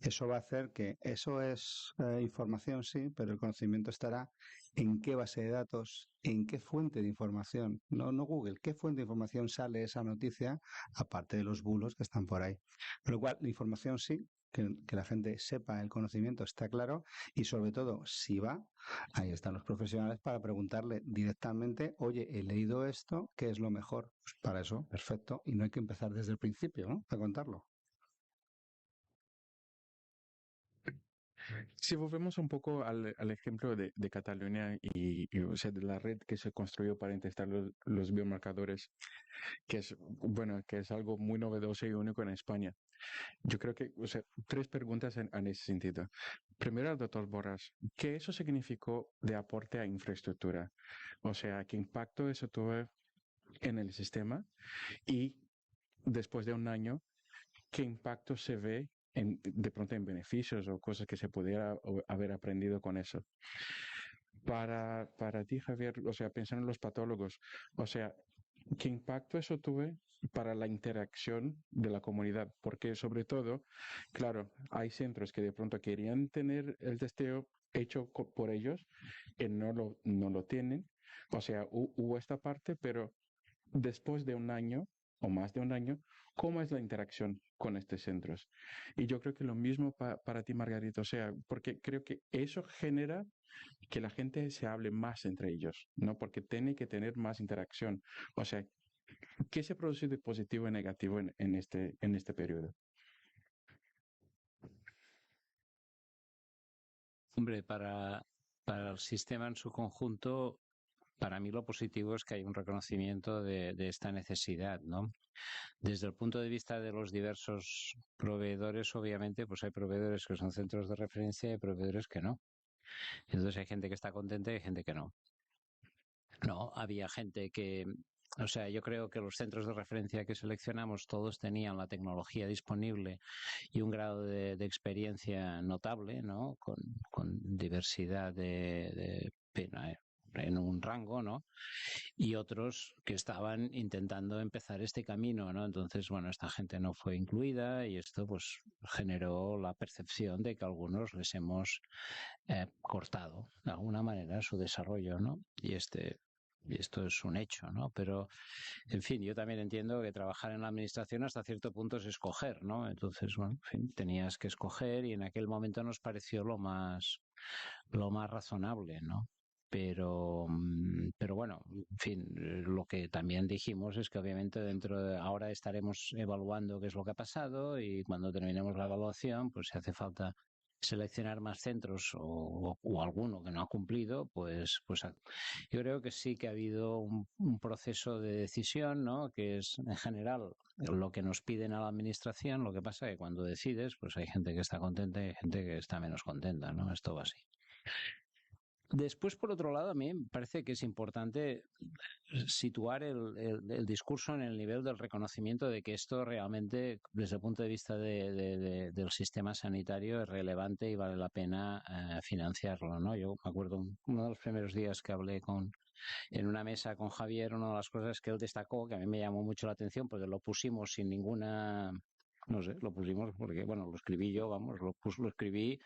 Eso va a hacer que eso es información, sí, pero el conocimiento estará en qué base de datos, en qué fuente de información, no Google, qué fuente de información sale esa noticia, aparte de los bulos que están por ahí. Con lo cual, la información sí, que la gente sepa, el conocimiento está claro, y sobre todo, si va, ahí están los profesionales para preguntarle directamente, oye, he leído esto, ¿qué es lo mejor? Pues para eso, perfecto, y no hay que empezar desde el principio, ¿no? A contarlo. Si volvemos un poco al ejemplo de Cataluña o sea, de la red que se construyó para testar los biomarcadores, que es, bueno, que es algo muy novedoso y único en España. Yo creo que, o sea, 3 preguntas en ese sentido. Primero al doctor Borras, ¿qué eso significó de aporte a infraestructura? O sea, ¿qué impacto eso tuvo en el sistema? Y después de un año, ¿qué impacto se ve de pronto en beneficios o cosas que se pudiera haber aprendido con eso? Para ti, Javier, o sea, pensando en los patólogos, o sea, ¿qué impacto eso tuve para la interacción de la comunidad? Porque sobre todo, claro, hay centros que de pronto querían tener el testeo hecho por ellos, que no lo tienen. O sea, hubo esta parte, pero después de un año o más de un año, ¿cómo es la interacción con estos centros? Y yo creo que lo mismo para ti, Margarita, o sea, porque creo que eso genera que la gente se hable más entre ellos, ¿no? Porque tiene que tener más interacción. O sea, ¿qué se produce de positivo y negativo en este periodo? Hombre, para el sistema en su conjunto, para mí lo positivo es que hay un reconocimiento de esta necesidad, ¿no? Desde el punto de vista de los diversos proveedores, obviamente, pues hay proveedores que son centros de referencia y hay proveedores que no. Entonces hay gente que está contenta y hay gente que no. No, había gente que, o sea, yo creo que los centros de referencia que seleccionamos todos tenían la tecnología disponible y un grado de experiencia notable, ¿no? Con diversidad en un rango, ¿no? Y otros que estaban intentando empezar este camino, ¿no? Entonces, bueno, esta gente no fue incluida y esto pues generó la percepción de que algunos les hemos cortado de alguna manera su desarrollo, ¿no? Y esto es un hecho, ¿no? Pero, en fin, yo también entiendo que trabajar en la administración hasta cierto punto es escoger, ¿no? Entonces, bueno, en fin, tenías que escoger y en aquel momento nos pareció lo más razonable, ¿no? Pero bueno, en fin, lo que también dijimos es que obviamente ahora estaremos evaluando qué es lo que ha pasado y cuando terminemos la evaluación, pues si hace falta seleccionar más centros o alguno que no ha cumplido, pues yo creo que sí que ha habido un proceso de decisión, ¿no? Que es en general lo que nos piden a la administración. Lo que pasa es que cuando decides, pues hay gente que está contenta y hay gente que está menos contenta, ¿no? Esto va así. Después, por otro lado, a mí me parece que es importante situar el discurso en el nivel del reconocimiento de que esto realmente, desde el punto de vista del sistema sanitario, es relevante y vale la pena financiarlo, ¿no? Yo me acuerdo uno de los primeros días que hablé en una mesa con Javier, una de las cosas que él destacó, que a mí me llamó mucho la atención, porque lo pusimos sin ninguna No sé, lo pusimos porque, bueno, lo escribí yo, vamos, lo escribí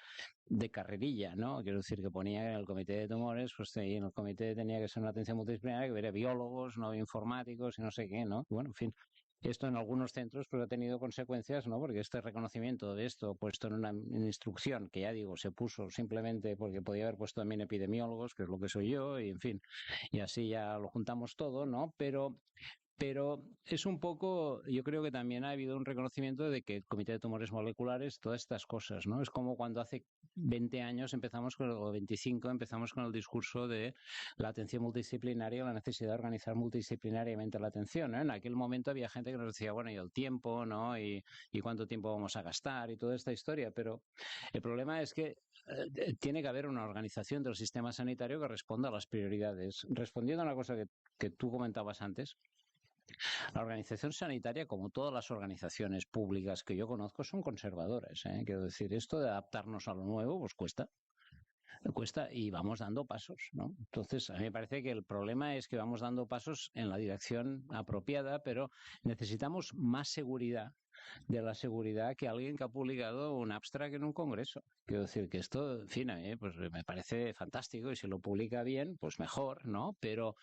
de carrerilla, ¿no? Quiero decir que ponía en el comité de tumores, pues ahí en el comité tenía que ser una atención multidisciplinaria, que hubiera biólogos, no informáticos y no sé qué, ¿no? Bueno, en fin. Esto en algunos centros pues ha tenido consecuencias, ¿no? Porque este reconocimiento de esto puesto en una instrucción, que ya digo, se puso simplemente porque podía haber puesto también epidemiólogos, que es lo que soy yo, y en fin, y así ya lo juntamos todo, ¿no? Pero es un poco, yo creo que también ha habido un reconocimiento de que el Comité de Tumores Moleculares, todas estas cosas, ¿no? Es como cuando hace 20 años o 25 empezamos con el discurso de la atención multidisciplinaria, la necesidad de organizar multidisciplinariamente la atención, ¿no? En aquel momento había gente que nos decía, bueno, y el tiempo, ¿no? Y cuánto tiempo vamos a gastar y toda esta historia, pero el problema es que tiene que haber una organización del sistema sanitario que responda a las prioridades. Respondiendo a una cosa que tú comentabas antes, la organización sanitaria, como todas las organizaciones públicas que yo conozco, son conservadoras, ¿eh? Quiero decir, esto de adaptarnos a lo nuevo, pues cuesta y vamos dando pasos, ¿no? Entonces, a mí me parece que el problema es que vamos dando pasos en la dirección apropiada, pero necesitamos más seguridad de la seguridad que alguien que ha publicado un abstract en un congreso. Quiero decir que esto, en fin, a mí pues me parece fantástico y si lo publica bien, pues mejor, ¿no? Pero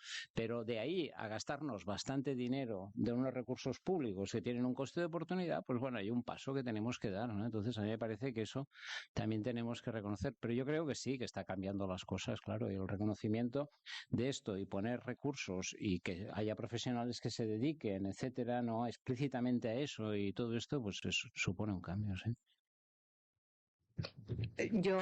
de ahí a gastarnos bastante dinero de unos recursos públicos que tienen un coste de oportunidad, pues bueno, hay un paso que tenemos que dar, ¿no? Entonces, a mí me parece que eso también tenemos que reconocer. Pero yo creo que sí, que está cambiando las cosas, claro, y el reconocimiento de esto y poner recursos y que haya profesionales que se dediquen, etcétera, no explícitamente a eso y todo esto, pues eso supone un cambio, ¿sí? Yo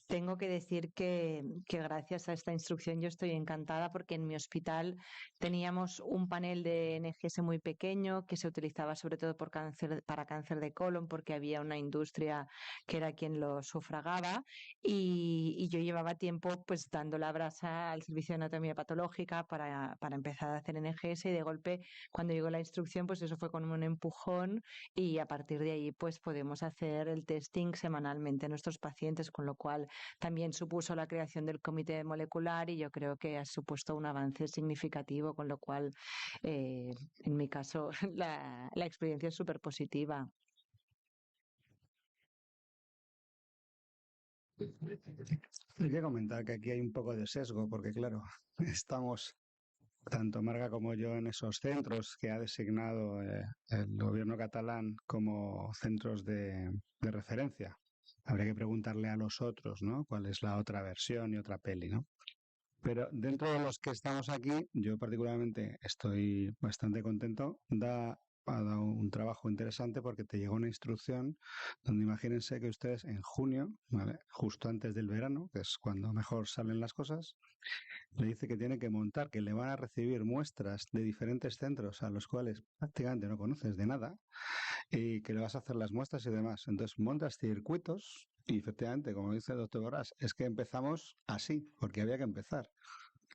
tengo que decir que gracias a esta instrucción yo estoy encantada porque en mi hospital teníamos un panel de NGS muy pequeño que se utilizaba sobre todo para cáncer de colon porque había una industria que era quien lo sufragaba y yo llevaba tiempo pues dando la brasa al servicio de anatomía patológica para empezar a hacer NGS y de golpe cuando llegó la instrucción pues eso fue con un empujón y a partir de ahí pues podemos hacer el testing semanalmente a nuestros pacientes, con lo cual también supuso la creación del comité molecular y yo creo que ha supuesto un avance significativo, con lo cual en mi caso la experiencia es súper positiva. Hay que comentar que aquí hay un poco de sesgo, porque claro, estamos tanto Marga como yo en esos centros que ha designado el gobierno catalán como centros de referencia. Habría que preguntarle a los otros, ¿no? ¿Cuál es la otra versión y otra peli, ¿no? Pero dentro de los que estamos aquí, yo particularmente estoy bastante contento. Ha dado un trabajo interesante porque te llegó una instrucción donde imagínense que ustedes en junio, ¿vale? Justo antes del verano, que es cuando mejor salen las cosas, le dice que tiene que montar, que le van a recibir muestras de diferentes centros a los cuales prácticamente no conoces de nada y que le vas a hacer las muestras y demás. Entonces montas circuitos y efectivamente, como dice el doctor Borrás, es que empezamos así, porque había que empezar.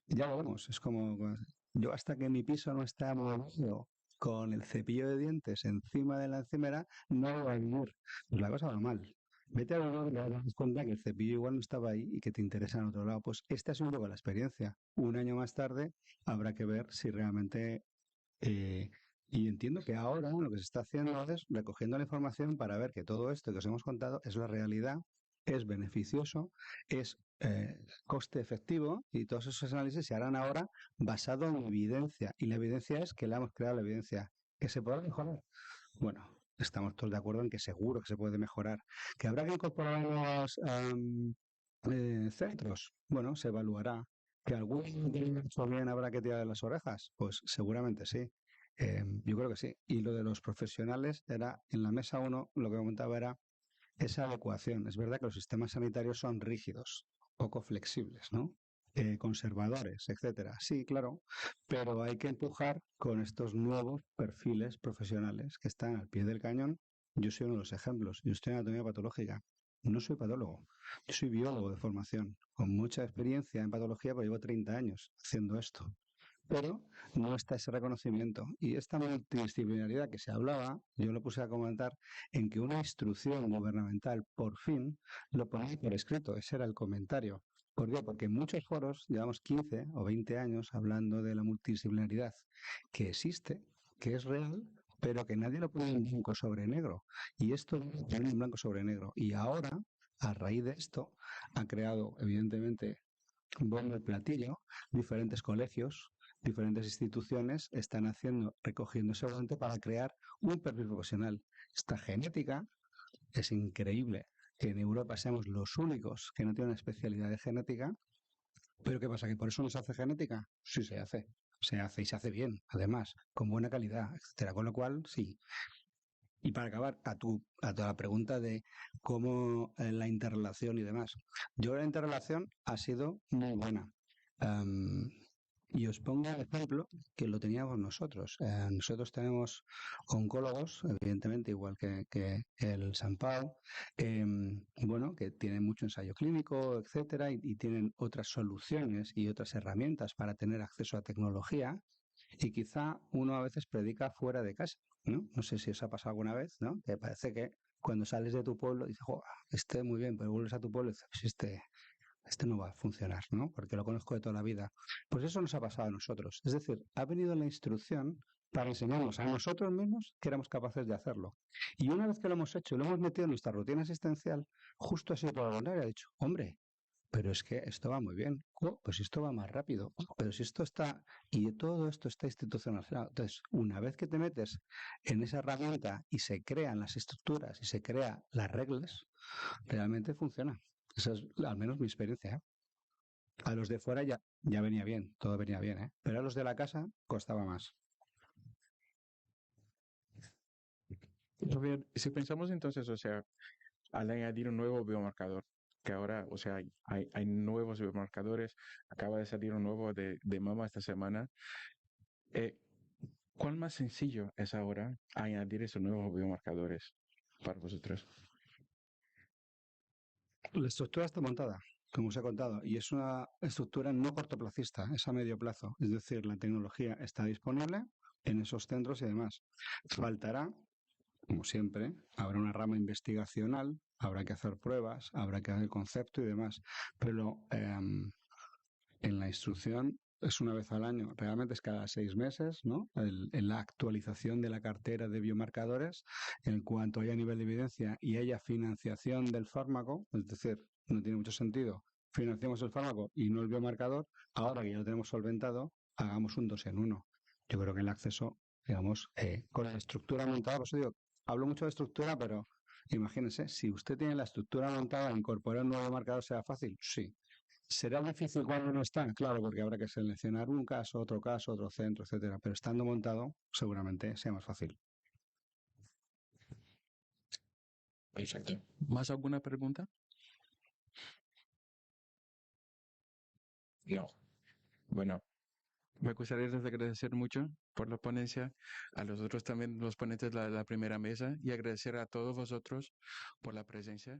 Ya lo vemos, es como yo hasta que mi piso no está amueblado con el cepillo de dientes encima de la encimera, no voy a vivir. Pues la cosa va mal. Vete a ver, te das cuenta que el cepillo igual no estaba ahí y que te interesa en otro lado. Pues esta es un poco la experiencia. Un año más tarde habrá que ver si realmente... y entiendo que ahora lo que se está haciendo es recogiendo la información para ver que todo esto que os hemos contado es la realidad, es beneficioso, es coste efectivo y todos esos análisis se harán ahora basado en evidencia. Y la evidencia es que le hemos creado la evidencia. ¿Que se podrá mejorar? Bueno, estamos todos de acuerdo en que seguro que se puede mejorar. ¿Que habrá que incorporar nuevos centros? Bueno, se evaluará. ¿Que alguno bien habrá que tirar de las orejas? Pues seguramente sí. Yo creo que sí. Y lo de los profesionales era, en la mesa 1, lo que comentaba era esa adecuación. Es verdad que los sistemas sanitarios son rígidos, poco flexibles, ¿no? Conservadores, etcétera. Sí, claro, pero hay que empujar con estos nuevos perfiles profesionales que están al pie del cañón. Yo soy uno de los ejemplos. Yo estoy en anatomía patológica. No soy patólogo. Yo soy biólogo de formación, con mucha experiencia en patología, pero llevo 30 años haciendo esto. Pero no está ese reconocimiento. Y esta multidisciplinaridad que se hablaba, yo lo puse a comentar en que una instrucción gubernamental, por fin, lo ponía por escrito. Ese era el comentario. ¿Por qué? Porque en muchos foros llevamos 15 o 20 años hablando de la multidisciplinaridad que existe, que es real, pero que nadie lo pone en blanco sobre negro. Y esto lo pone en blanco sobre negro. Y ahora, a raíz de esto, ha creado, evidentemente, un bombo de platillo, diferentes colegios, diferentes instituciones están recogiendo ese volante para crear un perfil profesional. Esta genética es increíble que en Europa seamos los únicos que no tienen especialidad de genética, pero ¿qué pasa? ¿Que por eso no se hace genética? Sí, se hace. Se hace y se hace bien, además, con buena calidad, etcétera. Con lo cual, sí. Y para acabar, a la pregunta de cómo la interrelación y demás. Yo la interrelación ha sido muy buena. Y os pongo el ejemplo que lo teníamos nosotros. Nosotros tenemos oncólogos, evidentemente, igual que el San Pau, bueno, que tienen mucho ensayo clínico, etcétera, y tienen otras soluciones y otras herramientas para tener acceso a tecnología. Y quizá uno a veces predica fuera de casa, ¿no? No sé si os ha pasado alguna vez, ¿no? Que parece que cuando sales de tu pueblo dices, muy bien, pero vuelves a tu pueblo y dices, pues este no va a funcionar, ¿no? Porque lo conozco de toda la vida. Pues eso nos ha pasado a nosotros. Es decir, ha venido la instrucción para enseñarnos a nosotros mismos que éramos capaces de hacerlo. Y una vez que lo hemos hecho y lo hemos metido en nuestra rutina asistencial, justo así por la y ha dicho, hombre, pero es que esto va muy bien. Pues esto va más rápido. Pero si esto está... Y todo esto está institucionalizado. Entonces, una vez que te metes en esa herramienta y se crean las estructuras y se crean las reglas, realmente funciona. Esa es al menos mi experiencia, ¿eh? A los de fuera ya venía bien, todo venía bien, ¿eh? Pero a los de la casa costaba más. Javier, si pensamos entonces, o sea, al añadir un nuevo biomarcador, que ahora, o sea, hay nuevos biomarcadores, acaba de salir un nuevo de mama esta semana, ¿cuál más sencillo es ahora añadir esos nuevos biomarcadores para vosotros? La estructura está montada, como os he contado, y es una estructura no cortoplacista, es a medio plazo. Es decir, la tecnología está disponible en esos centros y demás. Faltará, como siempre, habrá una rama investigacional, habrá que hacer pruebas, habrá que hacer concepto y demás, pero en la instrucción es una vez al año, realmente es cada 6 meses, ¿no? En la actualización de la cartera de biomarcadores, en cuanto haya nivel de evidencia y haya financiación del fármaco, es decir, no tiene mucho sentido, financiamos el fármaco y no el biomarcador, ahora que ya lo tenemos solventado, hagamos un 2 en 1. Yo creo que el acceso, digamos, con la estructura montada, pues digo, hablo mucho de estructura, pero imagínense, si usted tiene la estructura montada, incorporar un nuevo marcador sea fácil, sí. ¿Será difícil cuando no está? Claro, porque habrá que seleccionar un caso, otro centro, etcétera. Pero estando montado, seguramente sea más fácil. Perfecto. ¿Más alguna pregunta? No. Bueno, me gustaría agradecer mucho por la ponencia, a los otros también, los ponentes de la primera mesa, y agradecer a todos vosotros por la presencia.